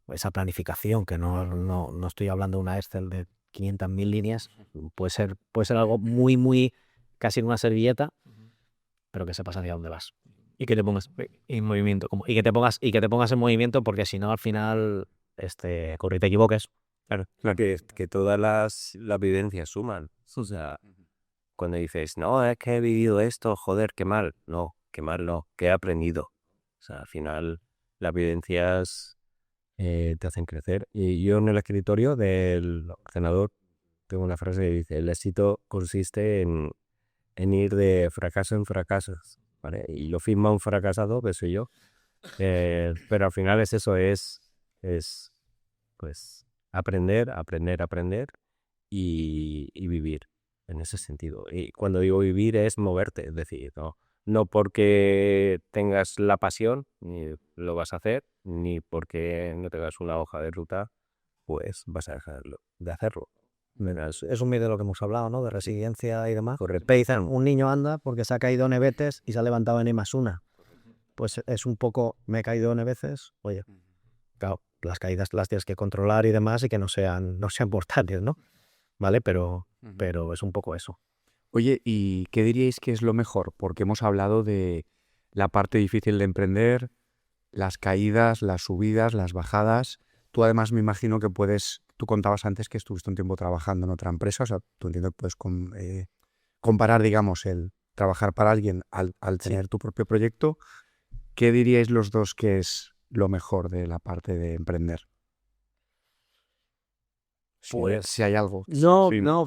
esa planificación, que no estoy hablando de una Excel de 500.000 líneas, puede ser algo muy, muy, casi en una servilleta, pero que sepas hacia dónde vas. Y que te pongas en movimiento. Y que te pongas en movimiento, porque si no, al final, corre y te equivoques. Claro. Que todas las vivencias suman. O sea, cuando dices, no, es que he vivido esto, joder, qué mal. No, qué mal no, que he aprendido. O sea, al final las vivencias te hacen crecer. Y yo en el escritorio del ordenador tengo una frase que dice, el éxito consiste en ir de fracaso en fracaso, ¿vale? Y lo firma un fracasado, que soy yo. Pero al final es eso, es pues aprender y vivir en ese sentido. Y cuando digo vivir es moverte, es decir, no porque tengas la pasión ni lo vas a hacer, ni porque no tengas una hoja de ruta, pues vas a dejar de hacerlo. Es un mito de lo que hemos hablado, ¿no? De resiliencia y demás. Correcto. Te dicen, un niño anda porque se ha caído N veces y se ha levantado N más una. Pues es un poco, me he caído N veces, oye, claro, las caídas las tienes que controlar y demás y que no sean mortales, ¿no? ¿Vale? Pero es un poco eso. Oye, ¿y qué diríais que es lo mejor? Porque hemos hablado de la parte difícil de emprender, las caídas, las subidas, las bajadas. Tú además me imagino que tú contabas antes que estuviste un tiempo trabajando en otra empresa, o sea, tú entiendo que puedes comparar, digamos, el trabajar para alguien al tener tu propio proyecto. ¿Qué diríais los dos que es lo mejor de la parte de emprender? Pues, si hay algo. No, Sí. no,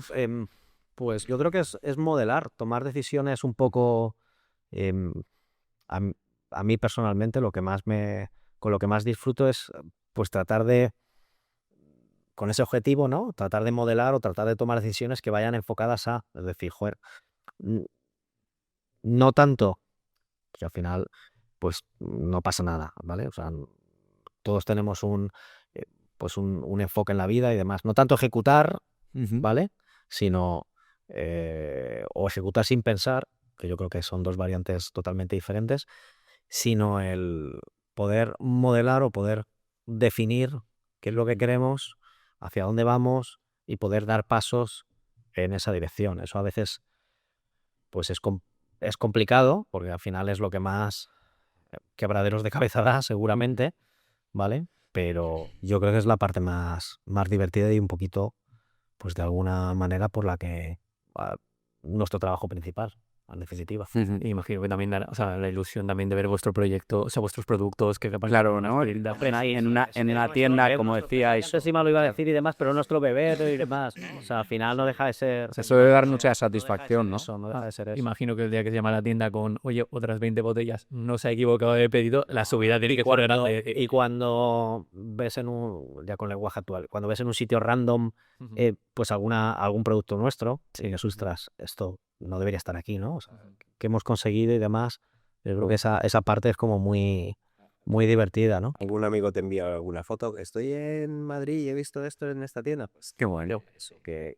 pues yo creo que es modelar, tomar decisiones un poco, a a mí personalmente con lo que más disfruto es pues tratar de, con ese objetivo, ¿no? Tratar de modelar o tratar de tomar decisiones que vayan enfocadas a, es decir, joder, n- no tanto, que al final pues no pasa nada, ¿vale? O sea, todos tenemos eh, pues un enfoque en la vida y demás. No tanto ejecutar, ¿vale? Sino o ejecutar sin pensar, que yo creo que son dos variantes totalmente diferentes, sino el poder modelar o poder definir qué es lo que queremos, hacia dónde vamos y poder dar pasos en esa dirección. Eso a veces pues es complicado porque al final es lo que más quebraderos de cabeza da seguramente, ¿vale? Pero yo creo que es la parte más divertida y un poquito, pues de alguna manera por la que nuestro trabajo principal, en definitiva. Y imagino que también o sea, la ilusión también de ver vuestro proyecto, o sea, vuestros productos que capaz Claro, una ¿no? habilidad. Ahí en una tienda, como decíais. No sé si me lo iba a decir y demás, pero nuestro beber y demás, ¿no? O sea, al final no deja de ser Eso debe dar mucha satisfacción, ¿no? eso, no deja de ser eso. Imagino que el día que se llama a la tienda con, oye, otras 20 botellas, no se ha equivocado de pedido, la subida tiene que ser grande. Y cuando ves ya con el lenguaje actual, cuando ves en un sitio random Ujú. pues algún producto nuestro, y dices, ostras, esto no debería estar aquí, ¿no? O sea, que hemos conseguido y demás, yo creo que esa parte es como muy, muy divertida, ¿no? ¿Algún amigo te envía alguna foto? Estoy en Madrid y he visto esto en esta tienda. Pues Qué bueno. eso, que,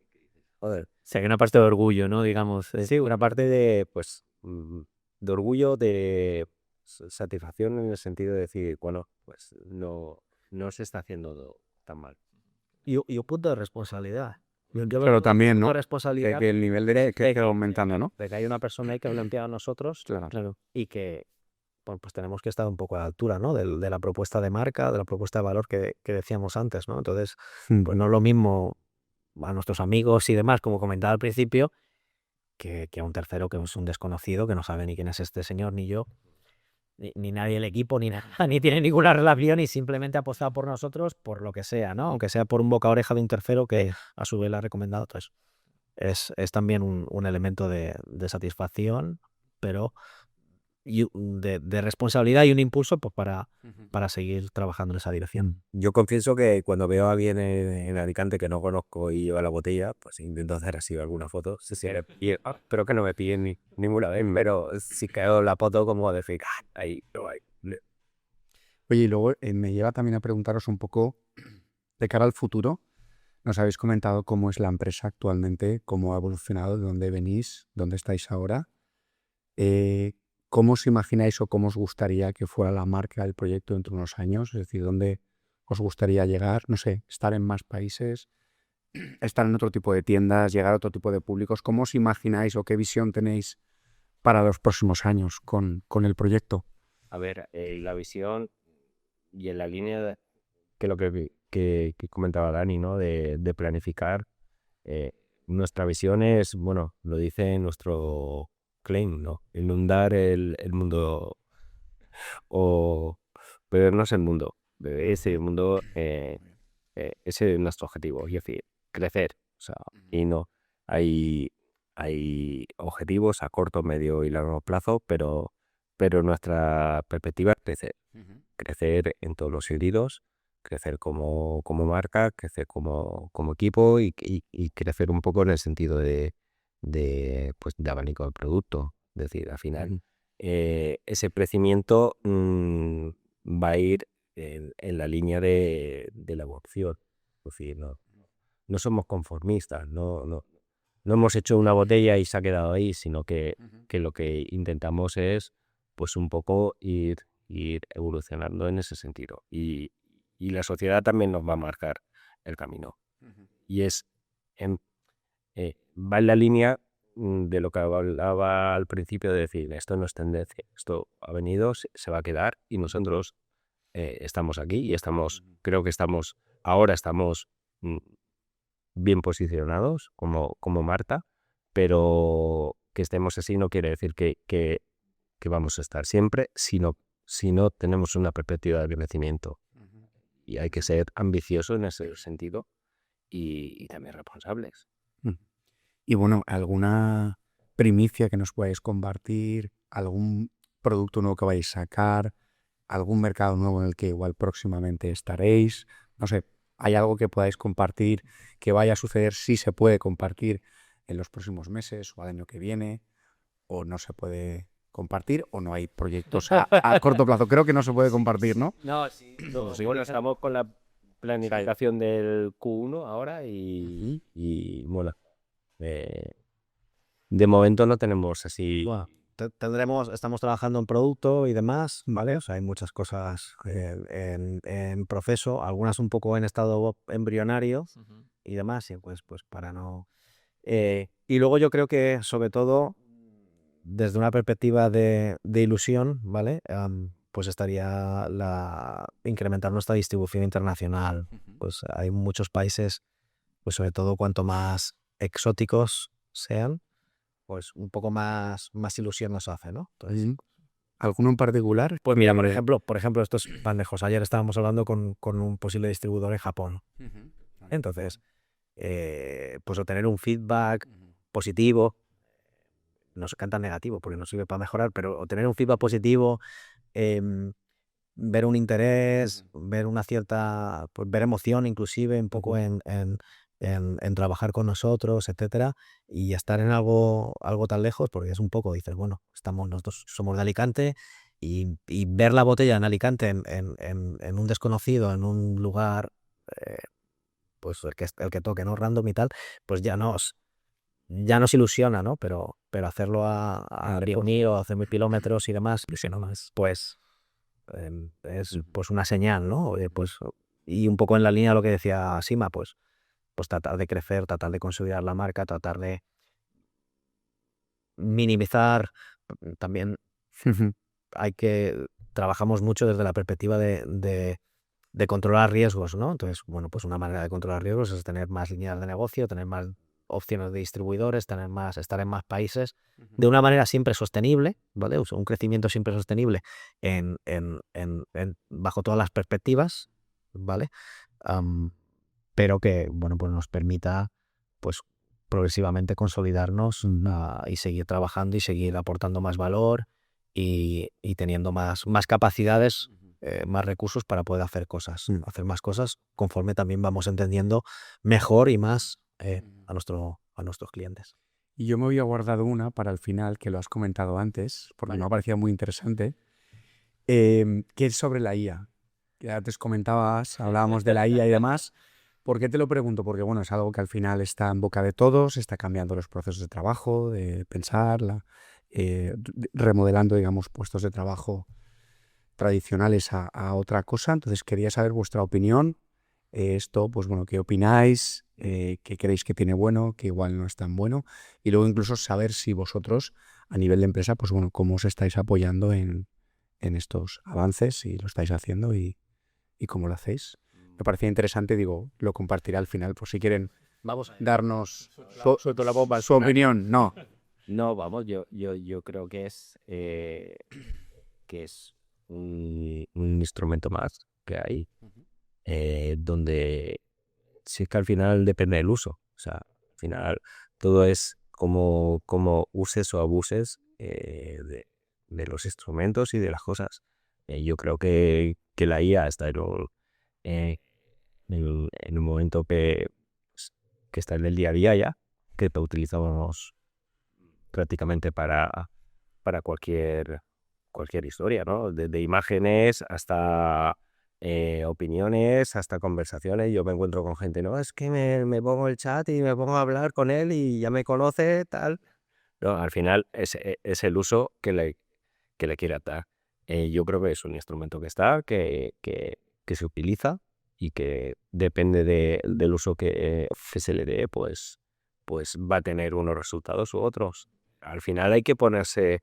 joder. O sea, que una parte de orgullo, ¿no? Digamos. Sí, una parte de, pues, de orgullo, de satisfacción en el sentido de decir, bueno, pues no se está haciendo tan mal. Y un punto de responsabilidad. Pero también, Un punto ¿no? de responsabilidad Que el nivel de que va aumentando, ¿no? de que hay una persona ahí que lo ha empleado a nosotros Claro. y que bueno, pues tenemos que estar un poco a la altura, ¿no? De la propuesta de marca, de la propuesta de valor que decíamos antes, ¿no? Entonces, pues no es lo mismo a nuestros amigos y demás, como comentaba al principio, que a un tercero que es un desconocido, que no sabe ni quién es este señor, ni yo, ni nadie del equipo, ni nada, ni tiene ninguna relación y simplemente ha apostado por nosotros por lo que sea, ¿no? Aunque sea por un boca a oreja de un tercero que a su vez le ha recomendado. Entonces, es también un elemento de satisfacción, pero de responsabilidad y un impulso pues, para seguir trabajando en esa dirección. Yo confieso que cuando veo a alguien en Alicante que no conozco y lleva la botella, pues intento hacer así alguna foto. Pero que no me piden ninguna vez, pero si quedo la foto como decir, ahí, no hay. Oye, y luego me lleva también a preguntaros un poco de cara al futuro. Nos habéis comentado cómo es la empresa actualmente, cómo ha evolucionado, de dónde venís, dónde estáis ahora. ¿Cómo os imagináis o cómo os gustaría que fuera la marca del proyecto dentro de unos años? Es decir, ¿dónde os gustaría llegar? No sé, estar en más países, estar en otro tipo de tiendas, llegar a otro tipo de públicos. ¿Cómo os imagináis o qué visión tenéis para los próximos años con el proyecto? A ver, la visión y en la línea que lo que comentaba Dani, ¿no? De planificar. Nuestra visión es, bueno, lo dice nuestro claim, ¿no? Inundar el mundo o bebernos el mundo. Ese mundo, ese es nuestro objetivo, es decir, crecer. O sea, y no, hay objetivos a corto, medio y largo plazo, pero nuestra perspectiva es crecer. Crecer en todos los sentidos, crecer como marca, crecer como equipo y crecer un poco en el sentido pues, de abanico del producto. Es decir, al final, ese crecimiento va a ir en la línea de la evolución. Es decir, no somos conformistas, no hemos hecho una botella y se ha quedado ahí, sino que lo que intentamos es pues un poco ir evolucionando en ese sentido. Y la sociedad también nos va a marcar el camino. Y va en la línea de lo que hablaba al principio de decir, esto no es tendencia, esto ha venido, se va a quedar y nosotros estamos aquí y creo que ahora estamos bien posicionados como Marta, pero que estemos así no quiere decir que vamos a estar siempre, si no tenemos una perspectiva de crecimiento. Y hay que ser ambiciosos en ese sentido y también responsables. Y bueno, ¿alguna primicia que nos podáis compartir? ¿Algún producto nuevo que vais a sacar, algún mercado nuevo en el que igual próximamente estaréis, no sé, ¿hay algo que podáis compartir, que vaya a suceder, si se puede compartir en los próximos meses o al año que viene, o no se puede compartir, o no hay proyectos a corto plazo? Creo que no se puede compartir, ¿no? No, sí. Bueno, estamos con la planificación del Q1 ahora y mola. De momento no tenemos así. Bueno, estamos trabajando en producto y demás, ¿vale? O sea, hay muchas cosas en proceso, algunas un poco en estado embrionario y demás, y pues para no... y luego yo creo que, sobre todo, desde una perspectiva de ilusión, ¿vale? Pues estaría incrementar nuestra distribución internacional. Pues hay muchos países, pues sobre todo cuanto más exóticos sean, pues un poco más ilusión nos hace, ¿no? Entonces, ¿Alguno en particular? pues mira, por ejemplo, estos pan lejos. Ayer estábamos hablando con un posible distribuidor en Japón. Entonces, pues obtener un feedback positivo, no se canta negativo porque no sirve para mejorar, pero obtener un feedback positivo, ver un interés, ver una cierta, pues ver emoción inclusive un poco en trabajar con nosotros, etcétera, y estar en algo tan lejos, porque es un poco, dices, bueno, nosotros somos de Alicante y ver la botella en Alicante en un desconocido, en un lugar, pues el que toque, ¿no? Random y tal, pues ya nos ilusiona, ¿no? Pero hacerlo a Rioni o a hacer 1000 kilómetros y demás, ilusiona más. Pues es pues una señal, ¿no? Pues, y un poco en la línea de lo que decía Sima, pues tratar de crecer, tratar de consolidar la marca, tratar de minimizar. También trabajamos mucho desde la perspectiva de controlar riesgos, ¿no? Entonces, bueno, pues una manera de controlar riesgos es tener más líneas de negocio, tener más opciones de distribuidores, estar en más países, de una manera siempre sostenible, ¿vale? Un crecimiento siempre sostenible bajo todas las perspectivas, ¿vale? Pero que, bueno, pues nos permita, pues, progresivamente consolidarnos y seguir trabajando y seguir aportando más valor y teniendo más capacidades, más recursos para poder hacer más cosas conforme también vamos entendiendo mejor y más a nuestros clientes. Y yo me había guardado una para el final, que lo has comentado antes, porque me ha parecido muy interesante, que es sobre la IA. Que antes comentabas, hablábamos de la IA y demás. ¿Por qué te lo pregunto? Porque bueno, es algo que al final está en boca de todos, está cambiando los procesos de trabajo, de pensar, remodelando, digamos, puestos de trabajo tradicionales a otra cosa. Entonces quería saber vuestra opinión. Esto, pues bueno, ¿qué opináis? ¿Qué creéis que tiene bueno? ¿Qué igual no es tan bueno? Y luego incluso saber si vosotros, a nivel de empresa, pues bueno, cómo os estáis apoyando en estos avances, si lo estáis haciendo y cómo lo hacéis. Me parecía interesante, digo, lo compartiré al final, por si quieren darnos Suelto la bomba. su opinión. No. No, vamos, yo creo que es un instrumento más que hay, donde sí es que al final depende del uso. O sea, al final todo es como uses o abuses de los instrumentos y de las cosas. Yo creo que la IA está en un momento que está en el día a día ya, que lo utilizamos prácticamente para cualquier historia, ¿no? Desde imágenes hasta opiniones, hasta conversaciones. Yo me encuentro con gente, no, es que me pongo el chat y me pongo a hablar con él y ya me conoce, tal. No, al final es el uso que le quiere dar. Yo creo que es un instrumento que está, que se utiliza y que depende del uso que se le dé, pues va a tener unos resultados u otros. Al final hay que ponerse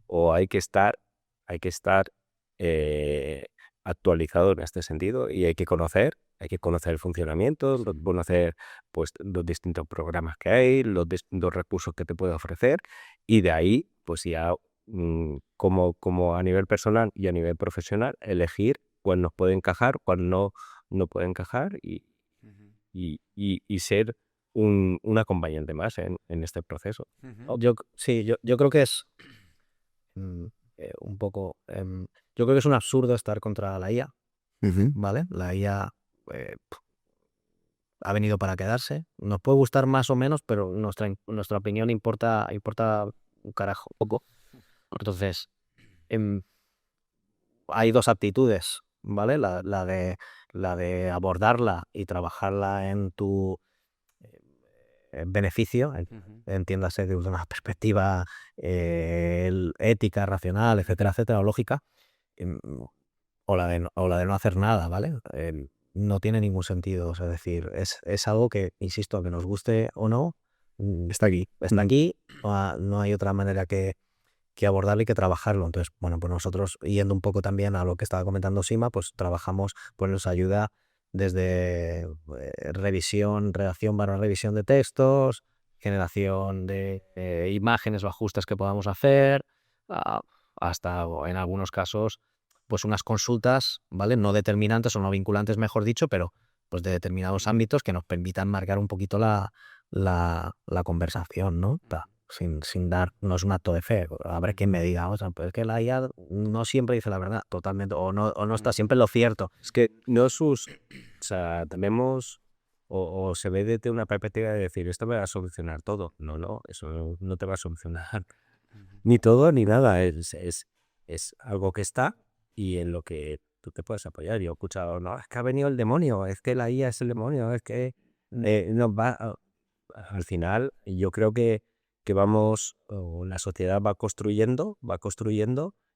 o hay que estar actualizado en este sentido y hay que conocer el funcionamiento, conocer pues los distintos programas que hay, los distintos recursos que te puede ofrecer, y de ahí pues ya como a nivel personal y a nivel profesional elegir cuál nos puede encajar, cuál no puede encajar y ser un acompañante más en este proceso. Yo creo que es un poco... yo creo que es un absurdo estar contra la IA, Ujú. ¿vale? La IA ha venido para quedarse. Nos puede gustar más o menos, pero nuestra opinión importa un carajo poco. Entonces, hay dos aptitudes, ¿vale? La de abordarla y trabajarla en tu beneficio, entiéndase de una perspectiva ética, racional, etcétera, etcétera, o lógica, em, o la de no hacer nada, ¿vale? No tiene ningún sentido. O sea, es decir, es algo que, insisto, que nos guste o no, Está aquí. está aquí, no hay otra manera que abordarlo y que trabajarlo. Entonces, bueno, pues nosotros, yendo un poco también a lo que estaba comentando Sima, pues trabajamos, pues nos ayuda desde redacción para revisión de textos, generación de imágenes o ajustes que podamos hacer, hasta en algunos casos, pues unas consultas, ¿vale? No determinantes o no vinculantes, mejor dicho, pero pues de determinados ámbitos que nos permitan marcar un poquito la conversación, ¿no? Sin dar, no es un acto de fe. Habrá quien me diga, o sea, pues es que la IA no siempre dice la verdad, totalmente, o no está siempre en lo cierto. Es que no sus... O sea, tenemos... O se ve desde una perspectiva de decir, esto me va a solucionar todo. No, eso no te va a solucionar ni todo ni nada. Es algo que está y en lo que tú te puedes apoyar. Yo he escuchado, no, es que ha venido el demonio, es que la IA es el demonio, es que nos va... Al final, yo creo que vamos, o la sociedad va construyendo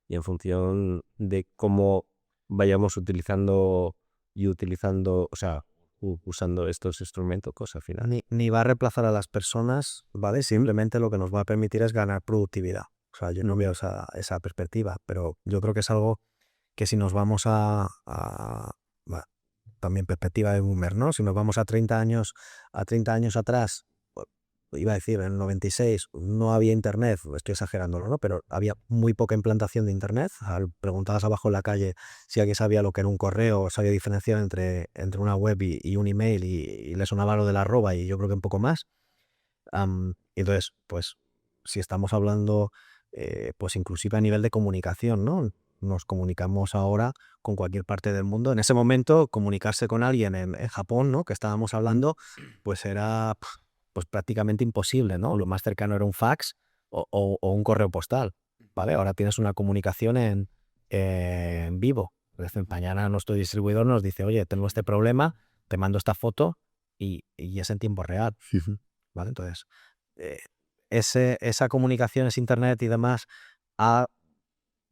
y en función de cómo vayamos utilizando, o sea, usando estos instrumentos, pues al final. Ni va a reemplazar a las personas, ¿vale? Simplemente lo que nos va a permitir es ganar productividad. O sea, yo no veo esa perspectiva, pero yo creo que es algo que si nos vamos bueno, también perspectiva de boomer, ¿no? Si nos vamos a 30 años atrás, iba a decir, en el 96 no había internet, estoy exagerándolo, ¿no? Pero había muy poca implantación de internet. Preguntabas abajo en la calle si alguien sabía lo que era un correo, o sabía diferenciar entre una web y un email, y le sonaba lo del arroba, y yo creo que un poco más. Y entonces, pues, si estamos hablando, pues inclusive a nivel de comunicación, ¿no? Nos comunicamos ahora con cualquier parte del mundo. En ese momento, comunicarse con alguien en Japón, ¿no? Que estábamos hablando, pues era pues prácticamente imposible, ¿no? Lo más cercano era un fax o un correo postal, ¿vale? Ahora tienes una comunicación en vivo. Mañana nuestro distribuidor nos dice, oye, tengo este problema, te mando esta foto y es en tiempo real, ¿vale? Entonces, esa comunicación, ese internet y demás ha,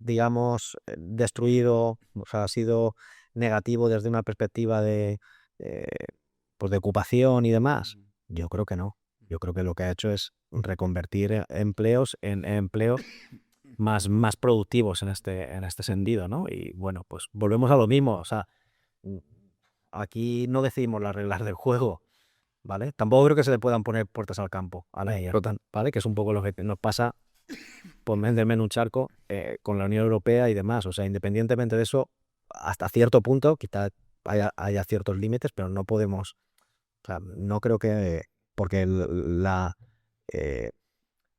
digamos, destruido, o sea, ha sido negativo desde una perspectiva pues de ocupación y demás. Yo creo que no. Yo creo que lo que ha hecho es reconvertir empleos en empleos más productivos en este sentido, ¿no? Y bueno, pues volvemos a lo mismo. O sea, aquí no decidimos las reglas del juego, ¿vale? Tampoco creo que se le puedan poner puertas al campo a la IA, ¿vale? Que es un poco lo que nos pasa por meterme en un charco con la Unión Europea y demás. O sea, independientemente de eso, hasta cierto punto, quizá haya ciertos límites, pero no podemos... O sea, no creo que... Porque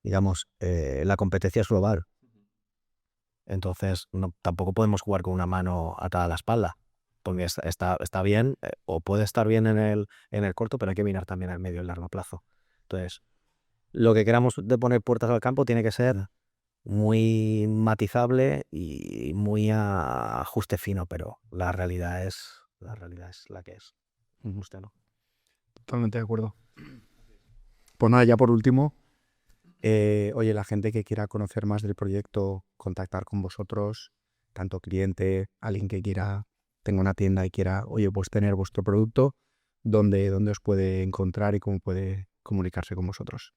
digamos, la competencia es global. Entonces, tampoco podemos jugar con una mano atada a la espalda. Porque está bien, o puede estar bien en el corto, pero hay que mirar también al medio y largo plazo. Entonces, lo que queramos de poner puertas al campo tiene que ser muy matizable y muy a ajuste fino, pero la realidad es la que es. Usted no. Totalmente de acuerdo. Pues nada, ya por último, oye, la gente que quiera conocer más del proyecto, contactar con vosotros, tanto cliente, alguien que tenga una tienda y quiera, oye, pues tener vuestro producto, ¿dónde os puede encontrar y cómo puede comunicarse con vosotros?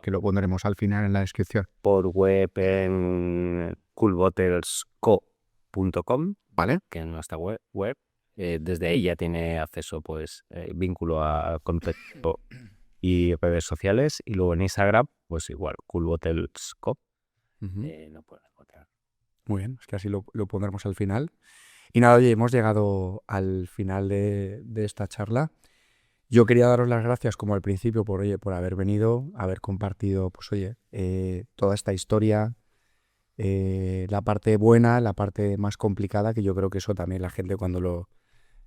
Que lo pondremos al final en la descripción. Por web en coolbottlesco.com, ¿Vale? que es nuestra web. Desde ahí ya tiene acceso, pues, vínculo a contenido y redes sociales. Y luego en Instagram, pues igual, coolbottlesco. No puedo encontrar. Muy bien, es que así lo pondremos al final. Y nada, oye, hemos llegado al final de esta charla. Yo quería daros las gracias, como al principio, por haber venido, haber compartido, pues oye, toda esta historia, la parte buena, la parte más complicada, que yo creo que eso también la gente cuando lo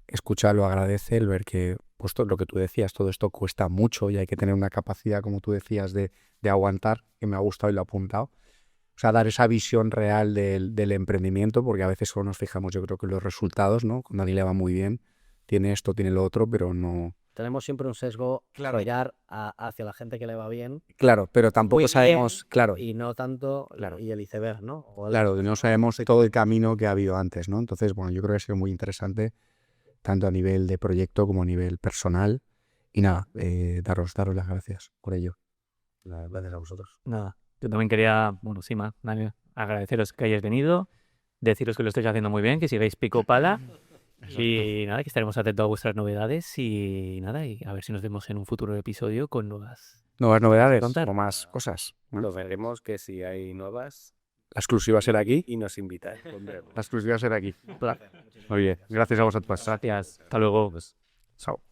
escucha lo agradece, el ver que, pues todo lo que tú decías, todo esto cuesta mucho y hay que tener una capacidad, como tú decías, de aguantar, que me ha gustado y lo he apuntado. O sea, dar esa visión real del emprendimiento, porque a veces solo nos fijamos, yo creo que en los resultados, ¿no? Con Dani le va muy bien, tiene esto, tiene lo otro, pero no... Tenemos siempre un sesgo Claro. apoyar hacia la gente que le va bien. Claro, pero tampoco Muy bien, sabemos, claro, Y no tanto Claro. y el iceberg, ¿no? claro, no sabemos todo el camino que ha habido antes, ¿no? Entonces, bueno, yo creo que ha sido muy interesante, tanto a nivel de proyecto como a nivel personal. Y nada, daros las gracias por ello. Gracias a vosotros. Nada, yo también quería, bueno, sí, Dani, agradeceros que hayáis venido, deciros que lo estáis haciendo muy bien, que sigáis pico pala y nada, que estaremos atentos a vuestras novedades y nada, y a ver si nos vemos en un futuro episodio con nuevas... Nuevas novedades Contar. o más cosas, ¿no? Lo veremos, que si hay nuevas La exclusiva será aquí. y nos invitáis, pondremos. La exclusiva será aquí. Muy bien, gracias a vosotros. Gracias, hasta luego. Chao.